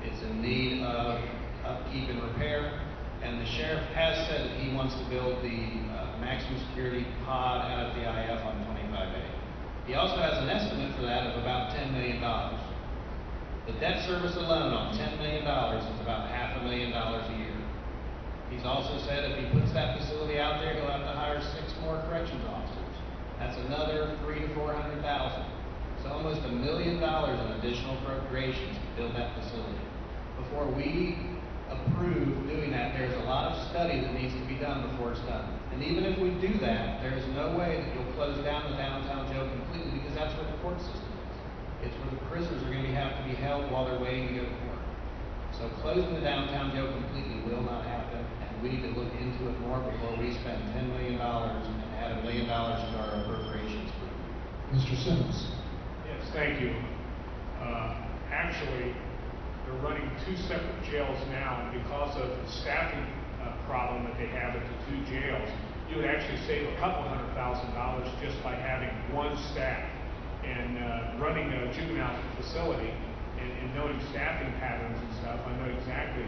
It's in need of upkeep and repair, and the sheriff has said that he wants to build the maximum security pod out at the IF on 25A. He also has an estimate for that of about $10 million. The debt service alone on $10 million is about $500,000 a year. He's also said if he puts that facility out there, he'll have to hire 6 more corrections officers. That's another $300,000 to $400,000. So almost $1 million in additional appropriations to build that facility. Before we approve doing that, there's a lot of study that needs to be done before it's done. And even if we do that, there's no way that you'll close down the downtown jail completely, because that's where the court system is. It's where the prisoners are going to have to be held while they're waiting to go to court. So closing the downtown jail completely will not happen, and we need to look into it more before we spend $10 million and add $1 million to our appropriations. Mr. Simmons. Yes, thank you. Actually, they're running 2 separate jails now because of the staffing problem that they have at the 2 jails. You would actually save a couple $100,000 just by having 1 staff. And running a juvenile facility and knowing staffing patterns and stuff, I know exactly,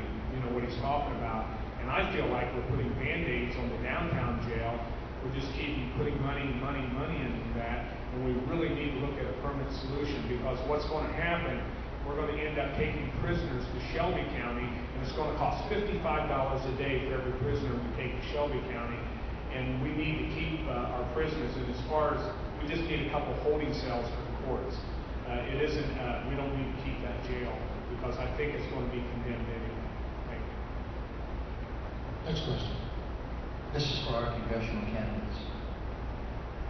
what he's talking about. And I feel like we're putting Band-Aids on the downtown jail. We're just keeping putting money into that. And we really need to look at a permanent solution, because what's going to happen, we're going to end up taking prisoners to Shelby County, and it's going to cost $55 a day for every prisoner we take to Shelby County. And we need to keep our prisoners, and as far as, we just need a couple holding cells for the courts. It isn't, we don't need to keep that jail, because I think it's going to be condemned anyway. Thank you. Next question. This is for our congressional candidates.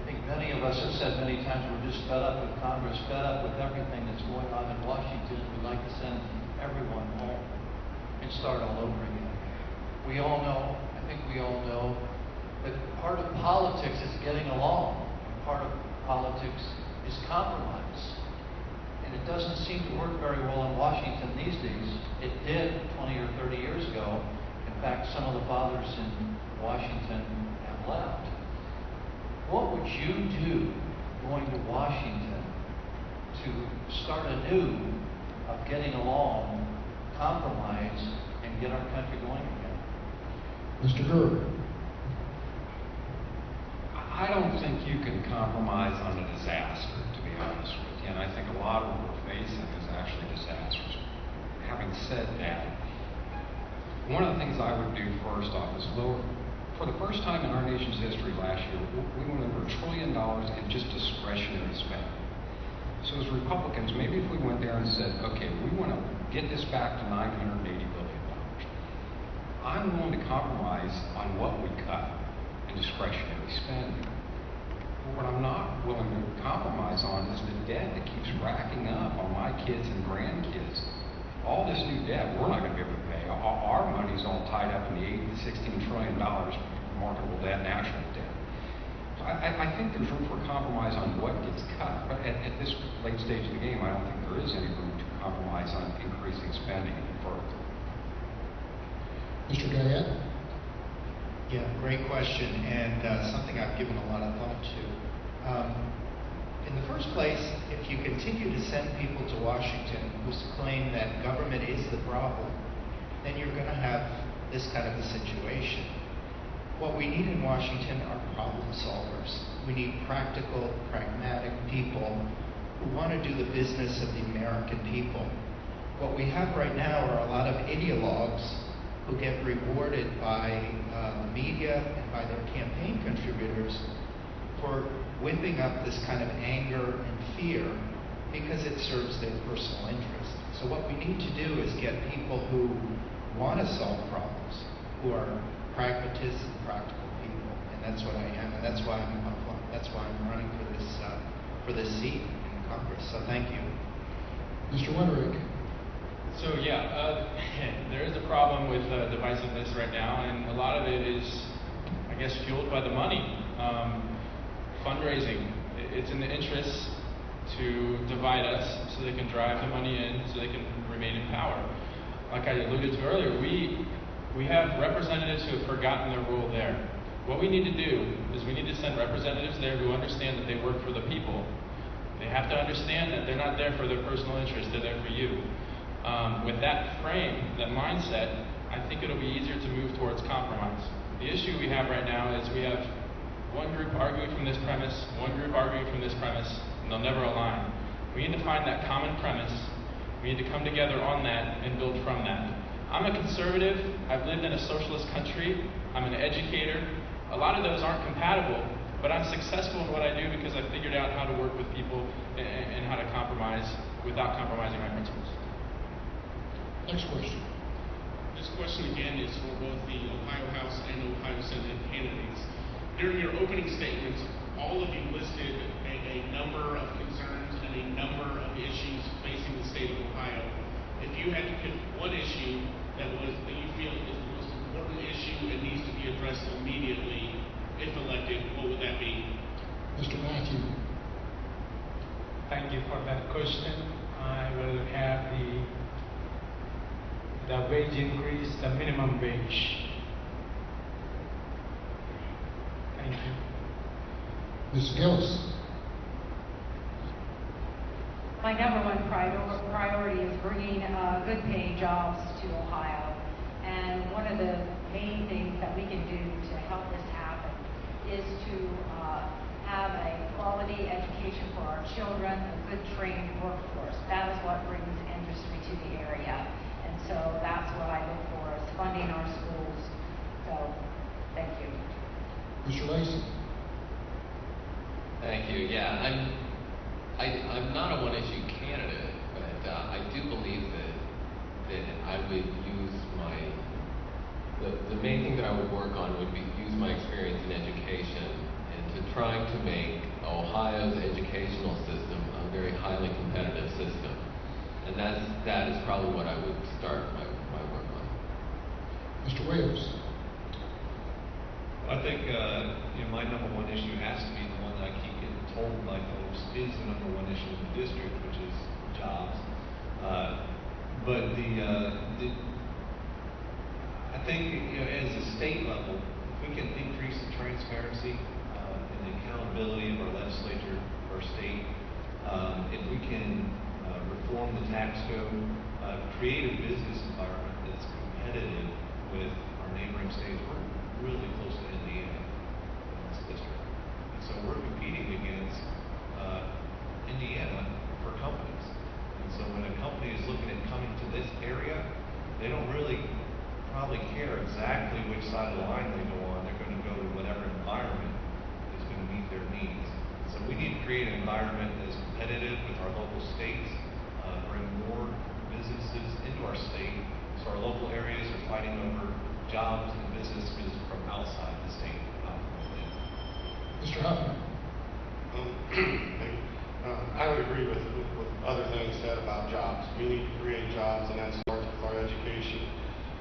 I think many of us have said many times we're just fed up with Congress, fed up with everything that's going on in Washington. We'd like to send everyone home and start all over again. We all know, I think we all know, that part of politics is getting along. Part of politics is compromise. And it doesn't seem to work very well in Washington these days. It did 20 or 30 years ago. In fact, some of the fathers in Washington have left. What would you do going to Washington to start anew of getting along, compromise, and get our country going again? Mr. Gerber. I don't think you can compromise on a disaster, to be honest with you, and I think a lot of what we're facing is actually disastrous. Having said that, one of the things I would do first off is lower, for the first time in our nation's history last year, we went over $1 trillion in just discretionary spending. So as Republicans, maybe if we went there and said, okay, we want to get this back to $980 billion, I'm willing to compromise on what we cut in discretionary spending. But what I'm not willing to compromise on is the debt that keeps racking up on my kids and grandkids. All this new debt, we're not going to be able to pay. Our money's all tied up in the $8 to $16 trillion marketable debt, national debt. So I think there's room for compromise on what gets cut. But at this late stage of the game, I don't think there is any room to compromise on increasing spending any further. Mr. Guyette? Yeah, great question, and something I've given a lot of thought to. In the first place, if you continue to send people to Washington who claim that government is the problem, then you're going to have this kind of a situation. What we need in Washington are problem solvers. We need practical, pragmatic people who want to do the business of the American people. What we have right now are a lot of ideologues who get rewarded by the media and by their campaign contributors for whipping up this kind of anger and fear because it serves their personal interest. So what we need to do is get people who want to solve problems, who are pragmatists and practical people, and that's what I am, and that's why I'm running for this seat in Congress. So thank you, Mr. Winterick. So yeah, there is a problem with divisiveness right now, and a lot of it is, I guess, fueled by the money. Fundraising, it's in the interest to divide us so they can drive the money in, so they can remain in power. Like I alluded to earlier, we have representatives who have forgotten their role there. What we need to do is we need to send representatives there who understand that they work for the people. They have to understand that they're not there for their personal interest, they're there for you. With that frame, that mindset, I think it'll be easier to move towards compromise. The issue we have right now is we have one group arguing from this premise, one group arguing from this premise, and they'll never align. We need to find that common premise. We We need to come together on that and build from that. I'm a conservative. I've lived in a socialist country. I'm an educator. A lot of those aren't compatible, but I'm successful in what I do because I figured out how to work with people and how to compromise without compromising my principles. Next question. This question again is for both the Ohio House and Ohio Senate candidates. During your opening statements, all of you listed a number of concerns and a number of issues facing the state of Ohio. If you had to pick one issue that you feel is the most important issue and needs to be addressed immediately, if elected, what would that be? Mr. Matthew. Thank you for that question. I will have the wage increase, the minimum wage. Thank you. Ms. Gillis. My number one priority is bringing good paying jobs to Ohio. And one of the main things that we can do to help this happen is to have a quality education for our children, a good trained workforce. That is what brings industry to the area. And so that's what I look for, is funding our schools. So, thank you. Mr. Lacy. Thank you. Yeah, I'm not a one-issue candidate, but I do believe that I would use the main thing that I would work on would be use my experience in education and to trying to make Ohio's educational system a very highly competitive system. And that is probably what I would start my work on. Mr. Williams. I think my number one issue has to be the one that I keep getting told by folks is the number one issue in the district, which is jobs. But I think as a state level, if we can increase the transparency and the accountability of our legislature, our state, if we can reform the tax code, create a business environment that's competitive with our neighboring states. We're really close to Indiana in this district. And so we're competing against Indiana for companies. And so when a company is looking at coming to this area, they don't really probably care exactly which side of the line they go on. They're going to go to whatever environment is going to meet their needs. So we need to create an environment that is competitive with our local states, bring more businesses into our state, so our local areas are fighting over jobs and businesses from outside the state, not from within. Mr. Huffman. I would agree with other things said about jobs. We need to create jobs, and that starts with our education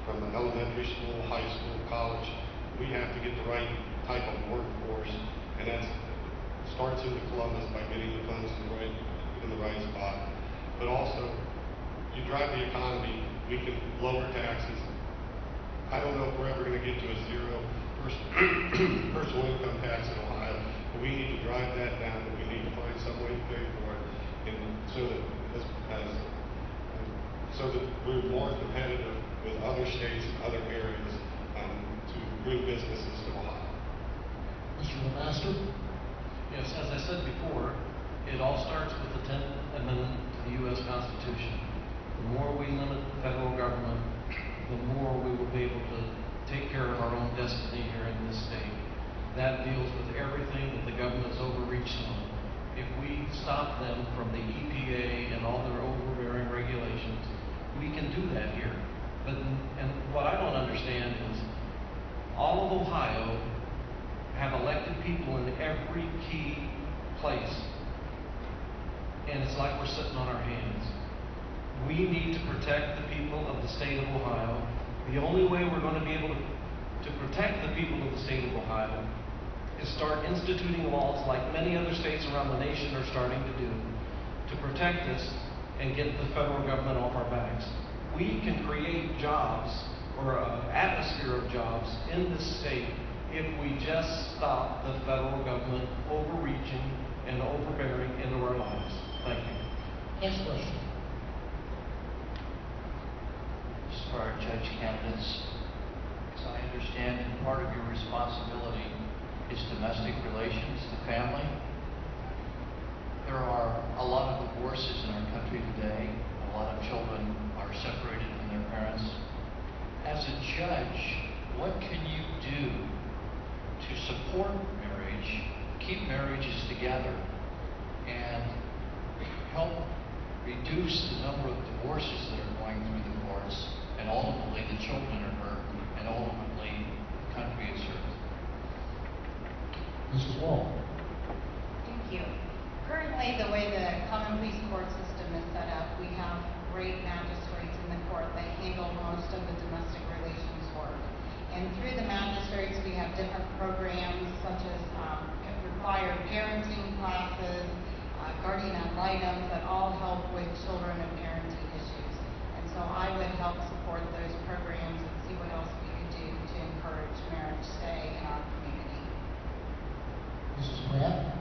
from the elementary school, high school, college. We have to get the right type of workforce, and that starts in Columbus by getting the funds in the right spot. But also, you drive the economy, we can lower taxes. I don't know if we're ever going to get to a zero personal income tax in Ohio, but we need to drive that down, but we need to find some way to pay for it, and so that we're more competitive with other states and other areas to bring businesses to Ohio. Mr. Lemaster. Yes, as I said before, it all starts with the 10th Amendment to the U.S. Constitution. The more we limit the federal government, the more we will be able to take care of our own destiny here in this state. That deals with everything that the government is overreaching on. If we stop them from the EPA and all their overbearing regulations, we can do that here. And what I don't understand is all of Ohio have elected people in every key place. And it's like we're sitting on our hands. We need to protect the people of the state of Ohio. The only way we're going to be able to protect the people of the state of Ohio is start instituting laws like many other states around the nation are starting to do to protect us and get the federal government off our backs. We can create jobs or an atmosphere of jobs in this state if we just stop the federal government overreaching and overbearing into our lives. Thank you. Next question. As for our judge candidates, as I understand it, part of your responsibility is domestic relations, the family. There are a lot of divorces in our country today. A lot of children are separated from their parents. As a judge, what can you do to support marriage, keep marriages together, and help reduce the number of divorces that are going through the courts, and ultimately the children are hurt, and ultimately the country is hurt? Mrs. Wall. Thank you. Currently, the way the common police court system is set up, we have great magistrates in the court that handle most of the domestic relations work. And through the magistrates, we have different programs such as required parenting classes, guardian ad litem that all help with children and parenting issues. And so I would help support those programs and see what else we could do to encourage marriage stay in our community. Mrs. Pratt.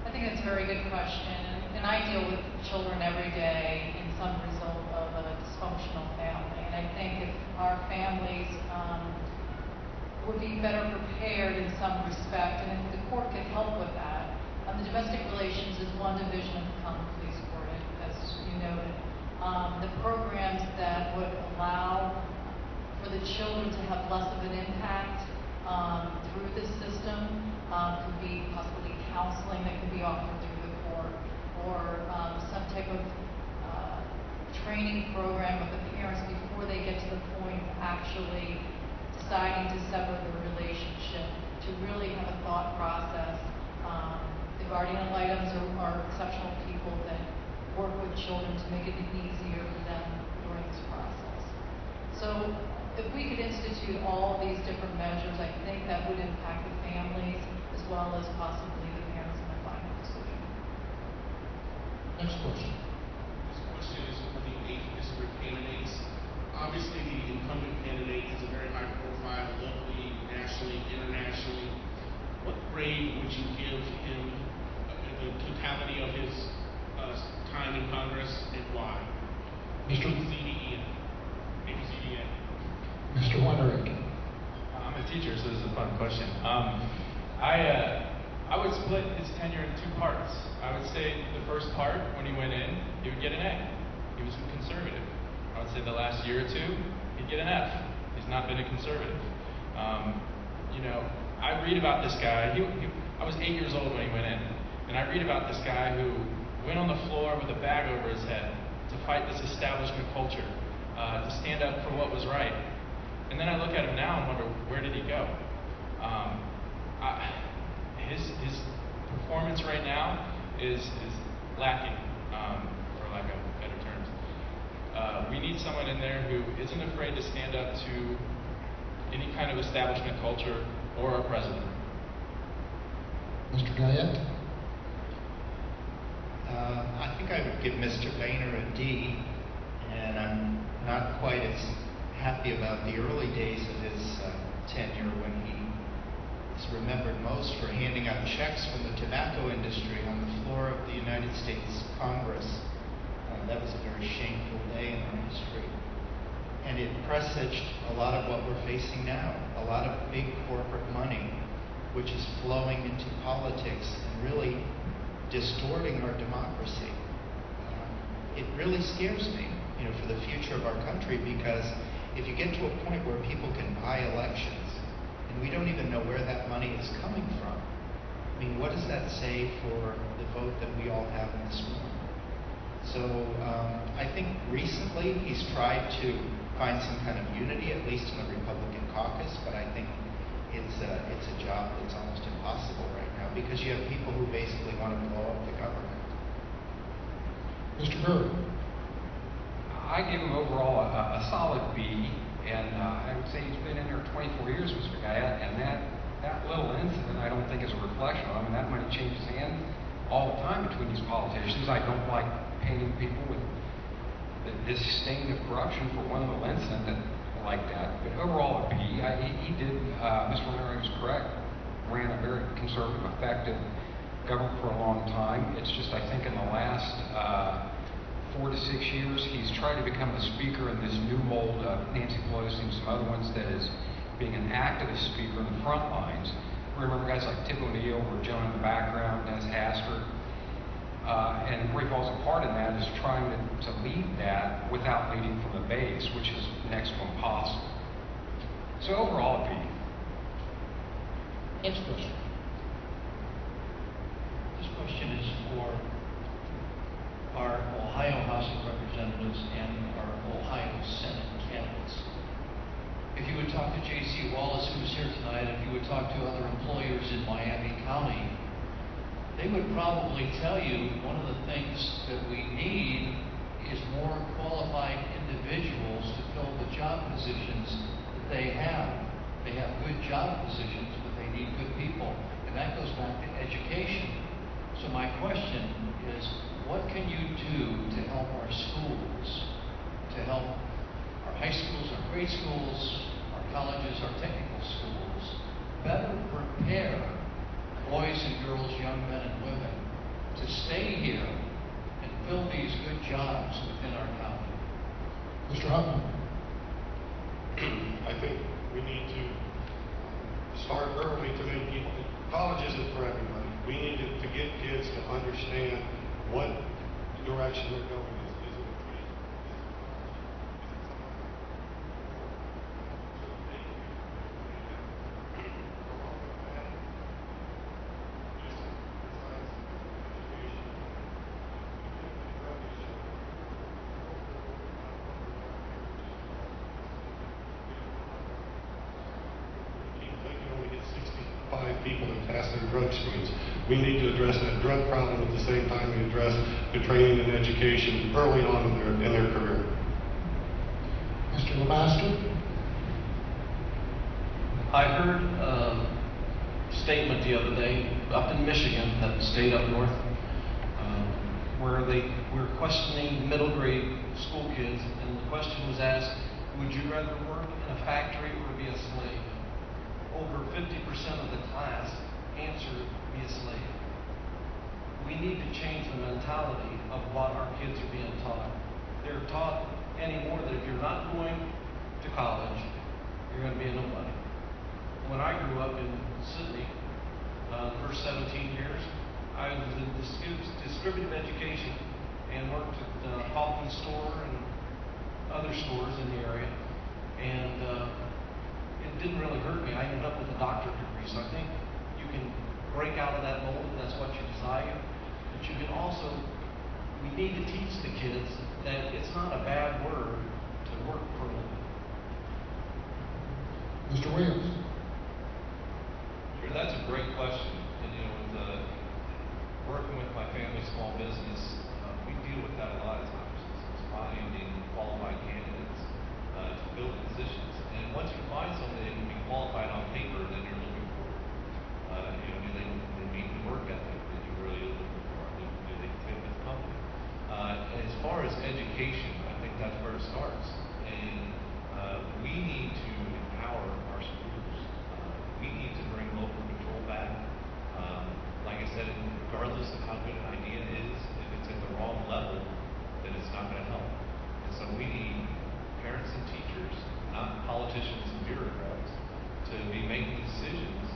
I think that's a very good question, and I deal with children every day in some result of a dysfunctional family, and I think if our families would be better prepared in some respect, and if the court could help with that. The domestic relations is one division of the common police court, as you noted. The programs that would allow for the children to have less of an impact through the system could be possibly counseling that could be offered through the court, or some type of training program with the parents before they get to the point of actually deciding to sever the relationship, to really have a thought process. The guardian ad litems are exceptional people that work with children to make it easier for them during this process. So if we could institute all of these different measures, I think that would impact the families as well as possibly the parents in the final decision. Next question. This question is for the 8th District candidates. Obviously, the incumbent candidate has a very high profile locally, nationally, internationally. What grade would you give him, the totality of his time in Congress, and why? Mr. ABCDEF. ABCDEF. Mr. Wonderick. I'm a teacher, so this is a fun question. I would split his tenure in 2 parts. I would say the first part, when he went in, he would get an A. He was a conservative. I would say the last year or 2, he'd get an F. He's not been a conservative. I read about this guy. I was 8 years old when he went in, and I read about this guy who went on the floor with a bag over his head to fight this establishment culture, to stand up for what was right. And then I look at him now and wonder, where did he go? His performance right now is lacking, for lack of better terms. We need someone in there who isn't afraid to stand up to any kind of establishment culture or our president. Mr. Guyette. I think I would give Mr. Boehner a D, and I'm not quite as happy about the early days of his tenure when he is remembered most for handing out checks from the tobacco industry on the floor of the United States Congress. That was a very shameful day in our history. And it presaged a lot of what we're facing now, a lot of big corporate money, which is flowing into politics and really distorting our democracy. It really scares me, for the future of our country, because if you get to a point where people can buy elections, and we don't even know where that money is coming from, what does that say for the vote that we all have in this room? So I think recently he's tried to find some kind of unity, at least in the Republican caucus, but I think it's a job that's almost impossible right now, because you have people who basically want to blow up the government. Mr. Burr. I give him overall a solid B, and I would say he's been in there 24 years, Mr. Guyette, and that little incident I don't think is a reflection of him, and that money changes hands all the time between these politicians. I don't like painting people with this stain of corruption for one little incident like that, but overall a B. He did, Mr. Murray was correct, ran a very conservative, effective government for a long time. It's just, I think, in the last 4 to 6 years, he's tried to become the speaker in this new mold of Nancy Pelosi and some other ones that is being an activist speaker in the front lines. Remember guys like Tip O'Neill were Joan in the background, Dennis Hastert. And where he falls apart in that is trying to lead that without leading from the base, which is next to impossible. So overall, Pete. Next question. This question is for our Ohio House of Representatives and our Ohio Senate candidates. If you would talk to J.C. Wallace, who's here tonight, if you would talk to other employers in Miami County, they would probably tell you one of the things that we need is more qualified individuals to fill the job positions that they have. They have good job positions, but they need good people. And that goes back to education. So my question is, what can you do to help our schools, to help our high schools, our grade schools, our colleges, our technical schools, better prepare boys and girls, young men and women, to stay here and fill these good jobs within our county? Mr. Huffman. I think we need to start early to make people. College isn't for everybody. We need to get kids to understand what direction they're going. Is it a trade? People that pass their drug screens. We need to address that drug problem at the same time we address the training and education early on in their career. Mr. Lemaster? I heard a statement the other day up in Michigan, that state up north, where they were questioning middle grade school kids, and the question was asked, would you rather work in a factory or be a slave? Over 50% of the class answered be a slave. We need to change the mentality of what our kids are being taught. They're taught anymore that if you're not going to college, you're going to be a nobody. When I grew up in Sydney, the first 17 years, I was in distributive education and worked at the Kaufman store and other stores in the area. And it didn't really hurt me. I ended up with a doctorate degree, so I think you can break out of that mold if that's what you desire. But you can also, we need to teach the kids that it's not a bad word to work for a living. Mr. Williams? Sure, that's a great question. And with working with my family small business, we deal with that a lot of times. It's finding qualified candidates to fill positions. And once you find somebody that can be qualified on paper, then you're looking for, do they meet the work ethic that you really are looking for? Do they fit with the company? As far as education, I think that's where it starts. And we need to empower our schools. We need to bring local control back. Like I said, regardless of how good an idea is, if it's at the wrong level, then it's not going to help. And so we need parents and teachers, not politicians and bureaucrats, to be making decisions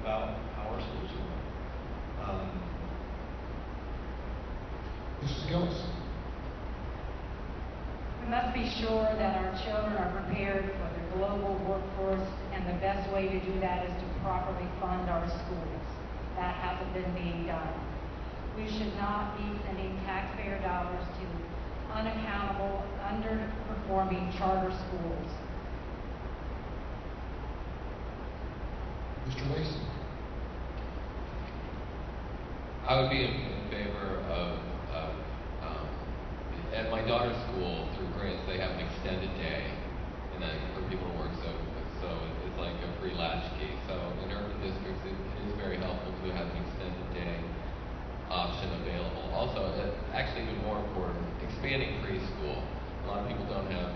about how our schools are run. Mrs. Gillis? We must be sure that our children are prepared for the global workforce, and the best way to do that is to properly fund our schools. That hasn't been being done. We should not be sending taxpayer dollars to unaccountable, underperforming charter schools. Mr. Lacy? I would be in favor of at my daughter's school, through grants, they have an extended day, and then for people to work, so it's like a free latchkey. So in urban districts, it is very helpful to have an extended day option available. Also, actually even more important, expanding preschool. A lot of people don't have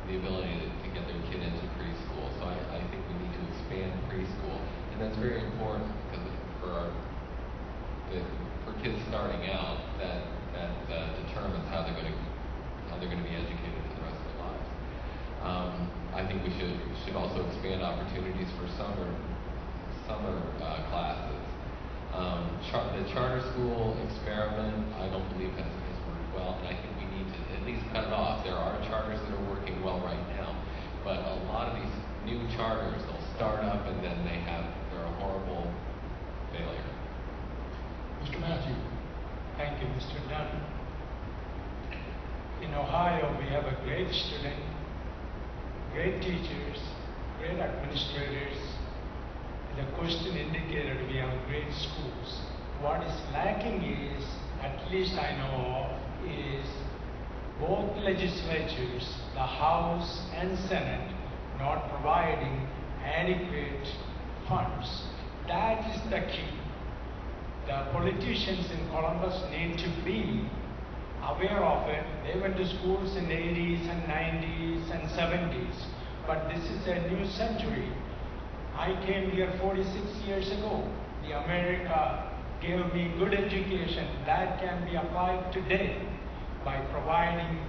the ability to get their kid into preschool, so I think we need to expand preschool, and that's very important because for kids starting out, that determines how they're going to be educated for the rest of their lives. I think we should also expand opportunities for summer classes. The charter school experiment, I don't believe has worked well, and I think we need to at least cut it off. There are charters that are working well right now, but a lot of these new charters, they'll start up and then they're a horrible failure. Mr. Matthew. Thank you, Mr. Dunn. In Ohio, we have a great student, great teachers, great administrators. The question indicated we have great schools. What is lacking is, at least I know of, is both legislatures, the House and Senate, not providing adequate funds. That is the key. The politicians in Columbus need to be aware of it. They went to schools in the 80s and 90s and 70s. But this is a new century. I came here 46 years ago. The America gave me good education that can be applied today by providing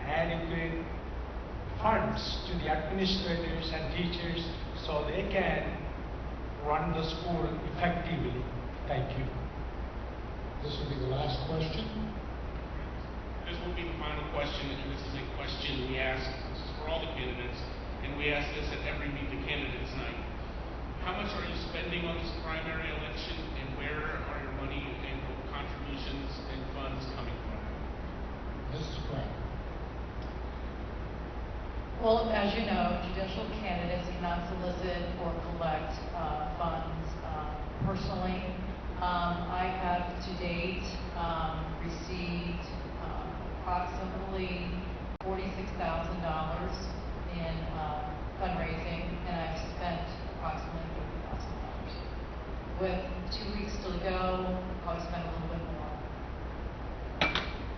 adequate funds to the administrators and teachers so they can run the school effectively. Thank you. This will be the last question. This will be the final question, and this is a question we ask, this is for all the candidates, and we ask this at every Meet the Candidates night. How much are you spending on this primary election, and where are your money and contributions and funds coming from? Mrs. Brown. Well, as you know, judicial candidates do not solicit or collect funds personally. I have to date received approximately $46,000 in fundraising, and I've spent approximately $30,000. With 2 weeks to go, I'll spend a little bit more.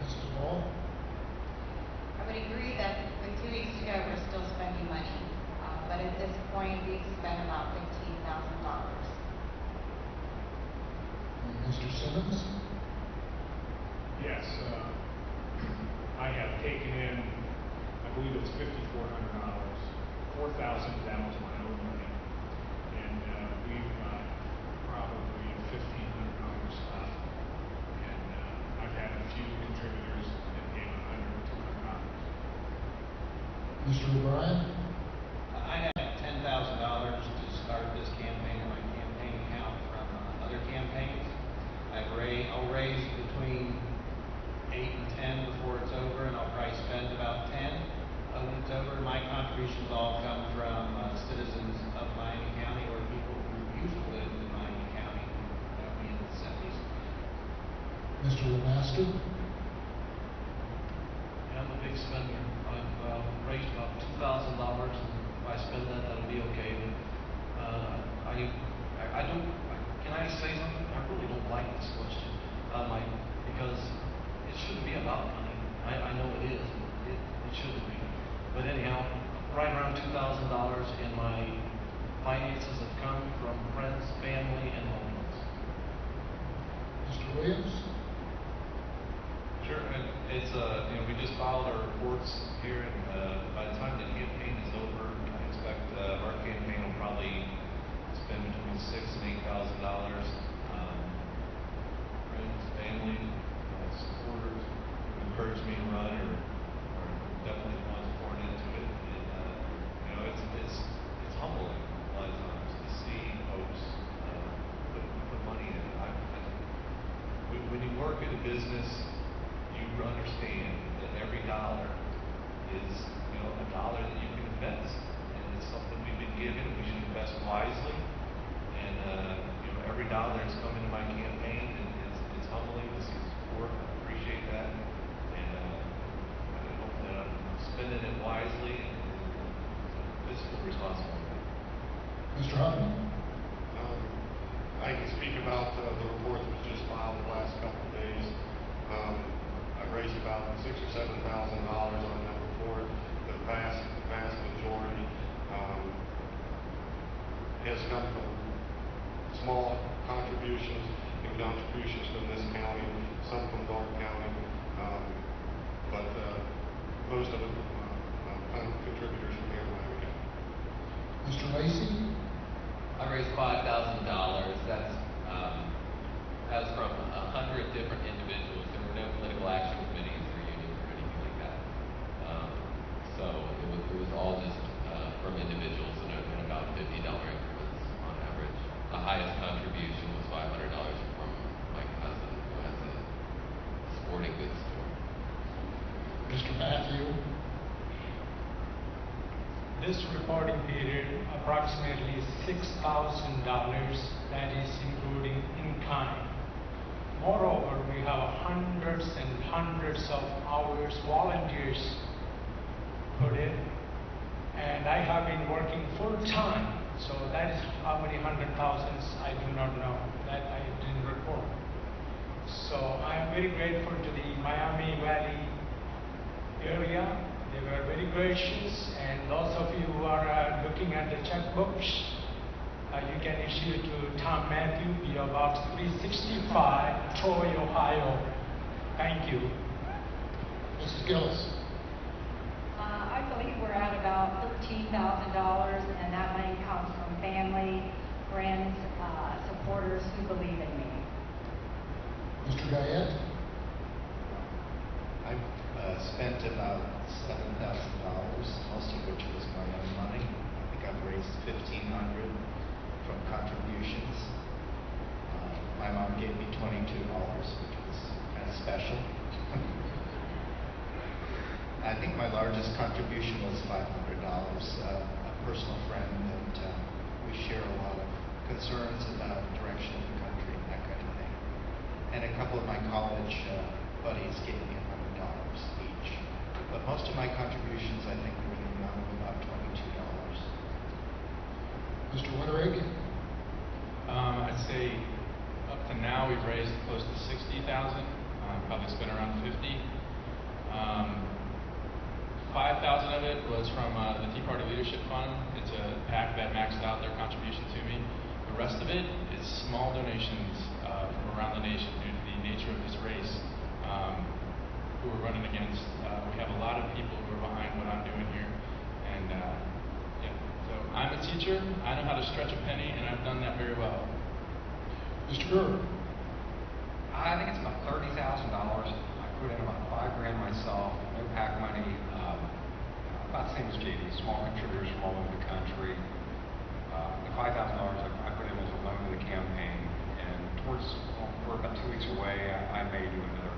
Mrs. Wall. I would agree that with 2 weeks to go, we're still spending money. But at this point, we've spent about $15,000. Mr. Simmons. Yes, I have taken in, I believe it's $5,400, $4,000 down to my own money, and we've got probably $1,500 left, and I've had a few contributors that gave $100, $200. Mr. O'Brien. I had $10,000 to start this campaign in my campaign account from other campaigns. I'll raise between 8 and 10 before it's over, and I'll probably spend about 10 when it's over. My contributions all come from citizens of Miami County or people who used to live in Miami County in the 70s. Mr. Lemaster. Yeah, I'm a big spender. I've raised about $2,000, and if I spend that, that'll be okay. But I don't. Can I say something? I really don't like this question, because it shouldn't be about money. I know it is. It shouldn't be. But anyhow, right around $2,000, and my finances have come from friends, family, and loved ones. Mr. Williams. Sure, and it's we just filed our reports here, and by the time the campaign is over, I expect our campaign will probably spend between $6,000 and $8,000. Friends, family, supporters who encourage me to run are definitely the ones pouring into it, and it's humbling a lot of times to see folks put money in it. When you work in a business, you understand that every dollar is, a dollar that you can invest, and it's something we've been given, and we should invest wisely. And every dollar that's come into my campaign, it's humbling to see the support. I appreciate that, and I hope that I'm spending it wisely and fiscal responsibility. Mr. Huffman. I can speak about the report that was just filed the last couple of days. I raised about $6,000 or $7,000 on that report. The vast majority has come from small contributions and contributions from this county, some from Darke County, but most of it from contributors from here in Miami County. Mr. Lacy. I raised $5,000. That's highest contribution was $500 from my cousin who has a sporting goods store. Mr. Matthew? This reporting period, approximately $6,000, that is including in kind. Moreover, we have hundreds and hundreds of hours volunteers put in, and I have been working full time, so that is how many hundred thousands I do not know, that I didn't report. So I am very grateful to the Miami Valley area. They were very gracious, and those of you who are looking at the checkbooks, you can issue to Tom Matthew, P.O. Box 365, Troy, Ohio. Thank you. Mrs. Gillis? I believe we're at about $13,000, and that money comes from family, friends, supporters who believe in me. Mr. Guyette? I've spent about $7,000, most of which was my own money. I think I've raised $1,500 from contributions. My mom gave me $22, which was kind of special. I think my largest contribution was $500. A personal friend that we share a lot of concerns about the direction of the country and that kind of thing. And a couple of my college buddies gave me $100 each. But most of my contributions, I think, were in the amount of about $22. Mr. Winterig? I'd say up to now we've raised close to $60,000. Probably spent around $50. 5,000 of it was from the Tea Party Leadership Fund. It's a PAC that maxed out their contribution to me. The rest of it is small donations from around the nation due to the nature of this race who we're running against. We have a lot of people who are behind what I'm doing here. And yeah, so I'm a teacher. I know how to stretch a penny, and I've done that very well. Mr. Brewer? I think it's about $30,000. I put in about $5,000 myself, no PAC money. About the same as JD, small contributors from all over the country. The $5,000 I put in as a loan to the campaign, and we're about 2 weeks away. I may do another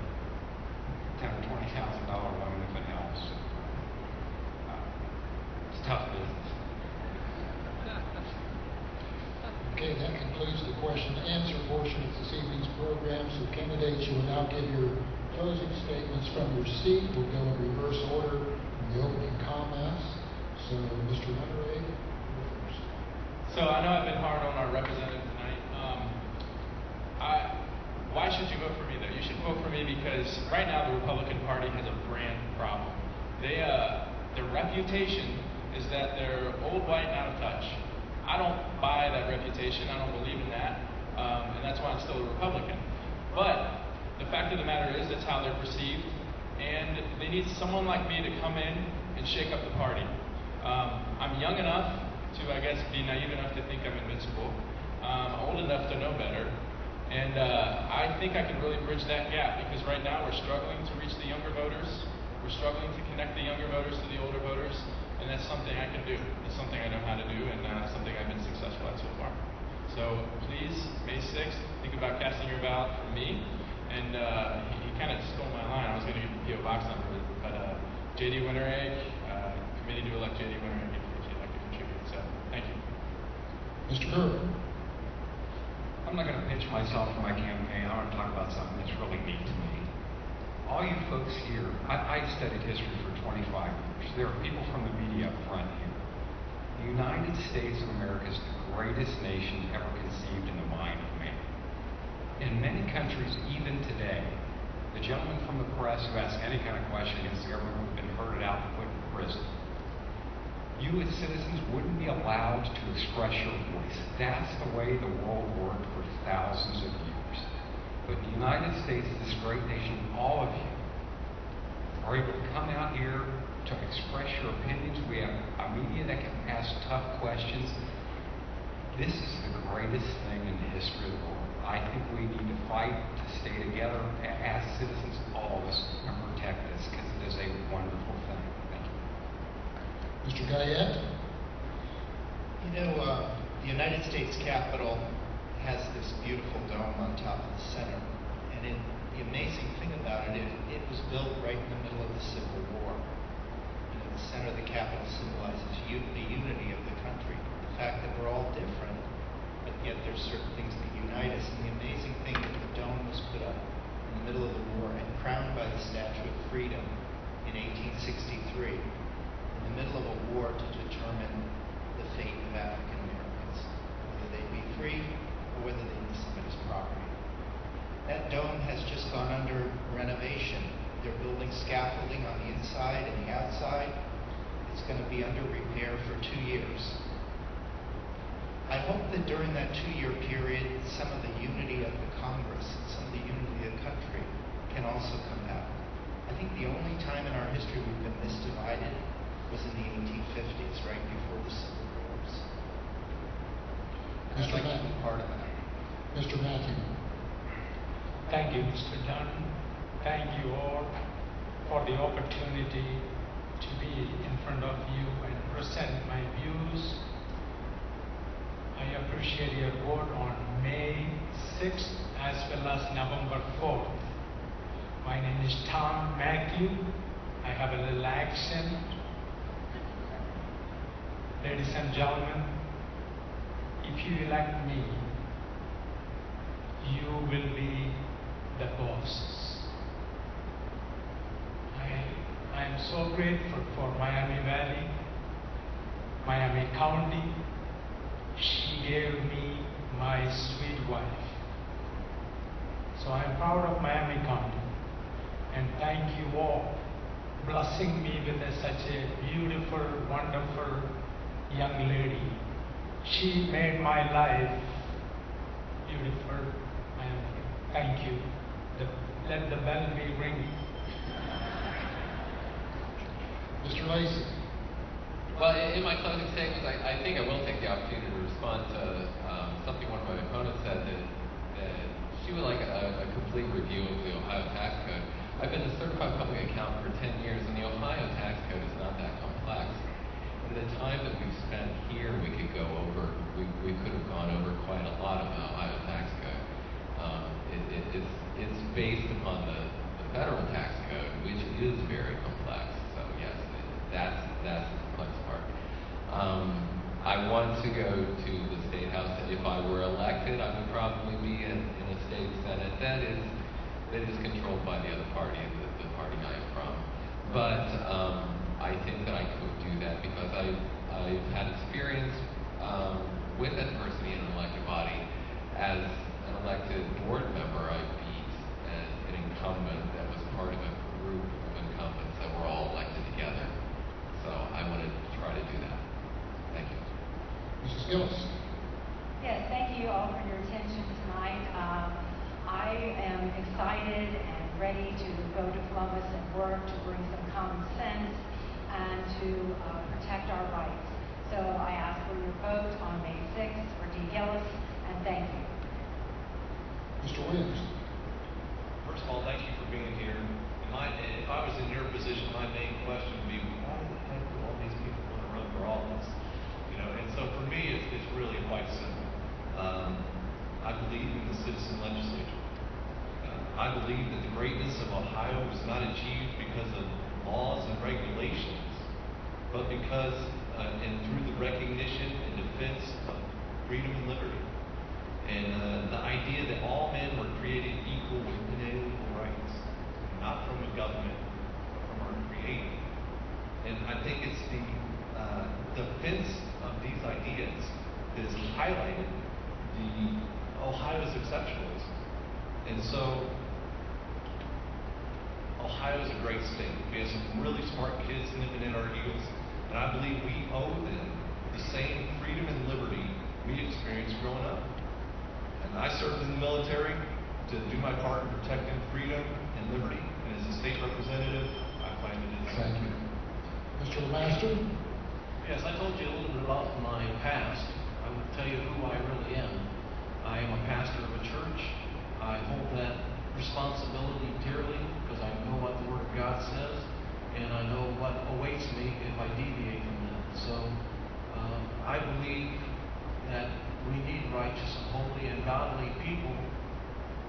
$10,000 or $20,000 loan if it helps. It's tough business. Okay, that concludes the question and answer portion of this evening's program. So candidates, you will now give your closing statements from your seat. We'll go in reverse order from the opening comments. So, Mr. Winterig, you go first. So I know I've been hard on our representative tonight. Why should you vote for me though? You should vote for me because right now the Republican Party has a brand problem. Their reputation is that they're old, white, and out of touch. I don't buy that reputation. I don't believe in that. And that's why I'm still a Republican. But the fact of the matter is that's how they're perceived. And they need someone like me to come in and shake up the party. I'm young enough to, I guess, be naive enough to think I'm invincible. Old enough to know better. And I think I can really bridge that gap because right now we're struggling to reach the younger voters. We're struggling to connect the younger voters to the older voters. And that's something I can do. It's something I know how to do and something I've been successful at so far. So please, May 6th, think about casting your ballot for me. And he kind of stole my line. I was going to give the P.O. Box number, but J.D. Winterig, committee to elect J.D. Winterig if you'd like to contribute. So thank you. Mr. Brewer? I'm not going to pitch myself for my campaign. I want to talk about something that's really neat to me. All you folks here, I studied history for 25 years. There are people from the media up front here. The United States of America is the greatest nation ever conceived in the mind of man. In many countries, even today, the gentleman from the press who asks any kind of question against the government would have been herded out and put in prison. You as citizens wouldn't be allowed to express your voice. That's the way the world worked for thousands of years. But the United States, this great nation, all of you are able to come out here to express your opinions. We have a media that can ask tough questions. This is the greatest thing in the history of the world. I think we need to fight to stay together as citizens, all of us, and protect this because it is a wonderful thing. Thank you. Mr. Guyette? You know, the United States Capitol has this beautiful dome on top of the center. And the amazing thing about it, it was built right in the middle of the Civil War. And in the center of the Capitol symbolizes the unity of the country. The fact that we're all different, but yet there's certain things that unite us. And the amazing thing that the dome was put up in the middle of the war and crowned by the Statue of Freedom in 1863, in the middle of a war to determine the fate of African Americans, whether they'd be free or whether they'd be somebody's property. That dome has just gone under renovation. They're building scaffolding on the inside and the outside. It's going to be under repair for 2 years. I hope that during that 2-year period, some of the unity of the Congress, some of the unity of the country can also come out. I think the only time in our history we've been this divided was in the 1850s, right before the Civil Wars. I'd like to be part of that. Mr. Matthew. Thank you, Mr. Dunn. Thank you all for the opportunity to be in front of you and present my views. I appreciate your vote on May 6th as well as November 4th. My name is Tom Matthew. I have a little accent. Ladies and gentlemen, if you elect me, you will be the bosses. I am so grateful for Miami Valley, Miami County. She gave me my sweet wife. So I am proud of Miami County. And thank you all blessing me with such a beautiful, wonderful young lady. She made my life beautiful. And thank you. Let the bell be ringing. Mr. Lacy. Well, in my closing statements, I think I will take the opportunity to respond to something one of my opponents said, that she would like a complete review of the Ohio tax code. I've been a certified public accountant for 10 years, and the Ohio tax code is not that complex. In the time that we've spent here, we could go over, we could have gone over quite a lot of the Ohio tax code. It's based upon the federal tax code, which is very complex. So yes, that's the complex part. I want to go to the state house. If I were elected, I would probably be in a state senate that is controlled by the other party, the party I am from. But I think that I could do that because I've had experience with that diversity in an elected body. As an elected board member, I beat an incumbent that was part of a group of incumbents that were all elected together. So I want to try to do that. Thank you. Mrs. Gillis. Yes, thank you all for your attention tonight. I am excited and ready to go to Columbus and work to bring some common sense and to protect our rights. So I ask for your vote on May 6th for Dee Gillis, and thank you. Mr. Williams. First of all, thank you for being here. If I was in your position, my main question would be, why the heck do all these people want to run for office? And so for me, it's really quite simple. I believe in the citizen legislature. I believe that the greatness of Ohio was not achieved because of laws and regulations, but because and through the recognition and defense of freedom and liberty. And the idea that all men were created equal with inalienable rights, not from a government, but from our Creator. And I think it's the defense of these ideas that has highlighted Ohio's exceptionalism. And so, Ohio is a great state. We have some really smart kids nipping at our heels, and I believe we owe them the same freedom and liberty we experienced growing up. And I served in the military to do my part in protecting freedom and liberty, and as a state representative, I plan to do the same. Thank you. Mr. LeMaster? Yes, I told you a little bit about my past. I will tell you who I really am. I am a pastor of a church. I hold that responsibility dearly because I know what the Word of God says, and I know what awaits me if I deviate from that. So I believe that we need righteous holy and godly people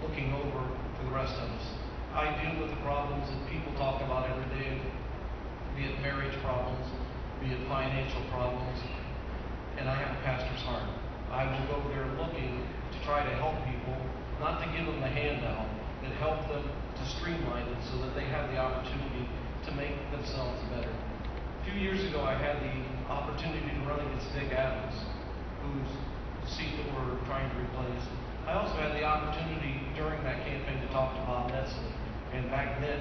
looking over for the rest of us. I deal with the problems that people talk about every day, be it marriage problems, be it financial problems, and I have a pastor's heart. I will go there looking to try to help people, not to give them the handout, but help them to streamline it so that they have the opportunity to make themselves better. A few years ago, I had the opportunity to run against Dick Adams, whose seat that we're trying to replace. I also had the opportunity during that campaign to talk to Bob Nestle, and back then,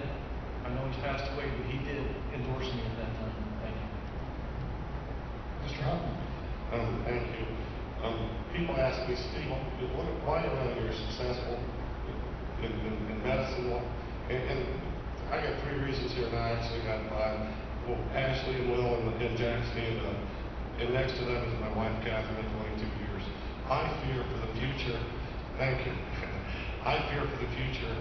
I know he's passed away, but he did endorse me at that time. Thank you. Mr. Huffman. Thank you. People ask me, Steve, why you're successful in medicine? And I got 3 reasons here, and I actually got 5. Well, Ashley and Will and Jack stand up. And next to them is my wife, Catherine, of 22 years. I fear for the future. Thank you. I fear for the future.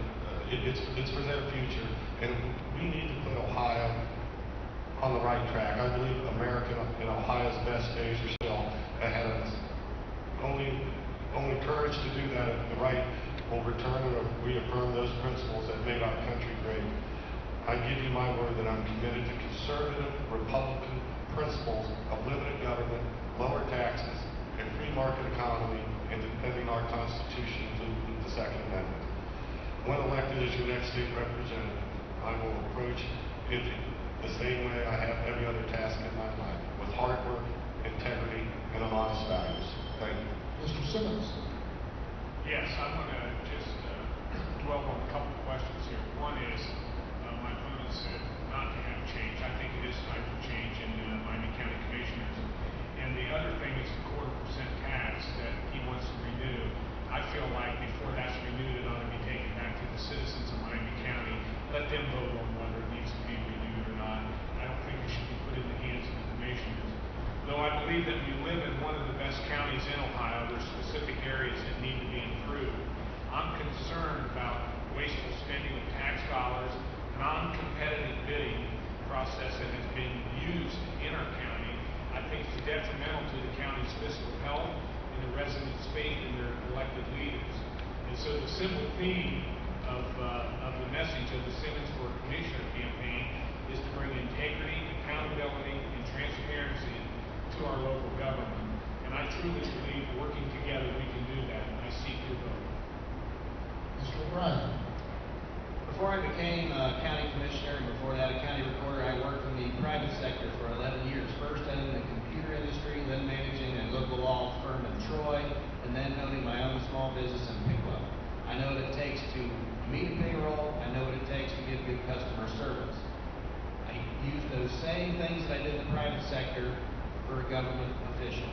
It's for their future. And we need to put Ohio on the right track. I believe America and Ohio's best days are still ahead of us. Only courage to do that if the right will return and reaffirm those principles that made our country great. I give you my word that I'm committed to conservative Republican principles of limited government, lower taxes, a free market economy, and defending our Constitution, including the Second Amendment. When elected as your next state representative, I will approach it the same way I have every other task in my life, with hard work, integrity, and honest values. Thank you. Mr. Simmons. Yes, I want to just dwell on a couple of questions here. One is, my opponent said not to have change. I think it is time for change in Miami County Commissioners. And the other thing is the 0.25% tax that he wants to renew. I feel like before that's renewed, it ought to be taken back to the citizens of Miami County. Let them vote on whether it needs to be renewed or not. I don't think it should be put in the hands of the commissioners. Though I believe that we live in one of the best counties in Ohio, there's specific areas that need to be improved. I'm concerned about wasteful spending of tax dollars, non-competitive bidding process that has been used in our county. I think it's detrimental to the county's fiscal health and the residents' faith in their elected leaders. And so the simple theme of the message of the Simmons for Commissioner campaign is to bring integrity, accountability, and transparency to our local government. And I truly believe working together we can do that. And I seek your vote. Mr. O'Brien. Before I became a county commissioner and before that a county recorder, I worked in the private sector for 11 years. First in the computer industry, then managing a local law firm in Troy, and then owning my own small business in Pickwill. I know what it takes to meet a payroll. I know what it takes to give good customer service. I use those same things that I did in the private sector for a government official.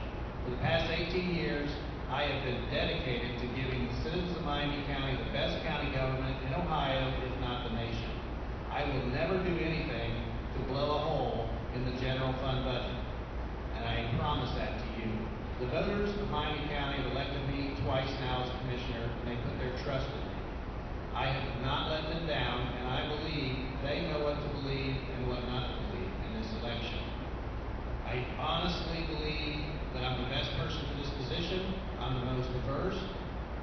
For the past 18 years, I have been dedicated to giving the citizens of Miami County the best county government in Ohio, if not the nation. I will never do anything to blow a hole in the general fund budget, and I promise that to you. The voters of Miami County have elected me twice now as commissioner, and they put their trust in me. I have not let them down, and I believe they know what to believe and what not to believe in this election. I honestly believe that I'm the best person for this position. I'm the most diverse,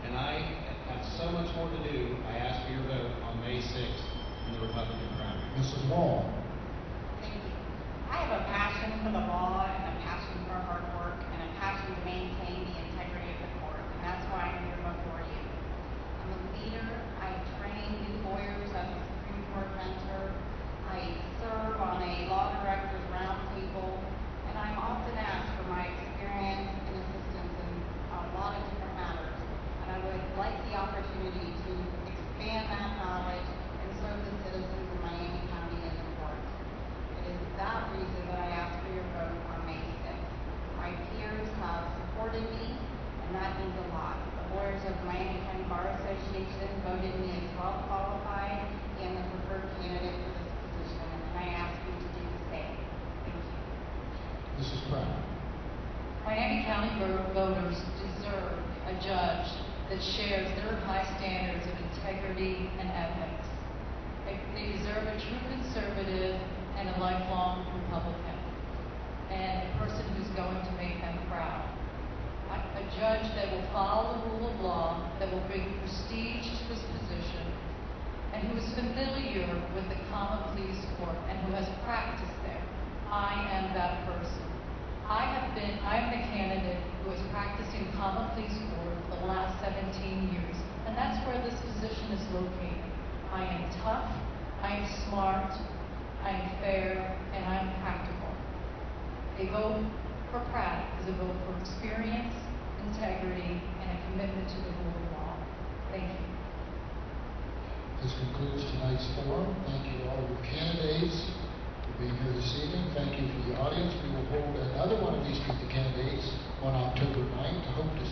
and I have so much more to do. I ask for your vote on May 6th in the Republican primary. Mrs. Wall. Thank you. I have a passion for the law and a passion for hard work and a passion to maintain the integrity of the court, and that's why I'm here before you. I'm a leader. I train new lawyers as a Supreme Court mentor. I serve on a law directors roundtable, and I'm often asked for my experience and assistance in a lot of different matters. And I would like the opportunity to expand that knowledge and serve the citizens of Miami County in the court. It is that reason that I ask for your vote on May 6th. My peers have supported me, and that means a lot. The lawyers of the Miami County Bar Association voted me as well qualified and the preferred candidate for this position, and I ask you to do the same. Thank you. Mrs. Pratt. Miami County voters deserve a judge that shares their high standards of integrity and ethics. They deserve a true conservative and a lifelong Republican, and a person who's going to make them proud. a judge that will follow the rule of law, that will bring prestige to this position, and who is familiar with the common pleas court and who has practiced there. I am that person. I am the candidate who has practiced in common pleas court for the last 17 years, and that's where this position is located. I am tough, I am smart, I am fair, and I am practical. A vote for Pratt is a vote for experience, integrity, and a commitment to the rule of law. Thank you. This concludes tonight's forum. Thank you to all of your candidates for being here this evening. Thank you for the audience. We will hold another one of these 50 candidates on October 9th. I hope to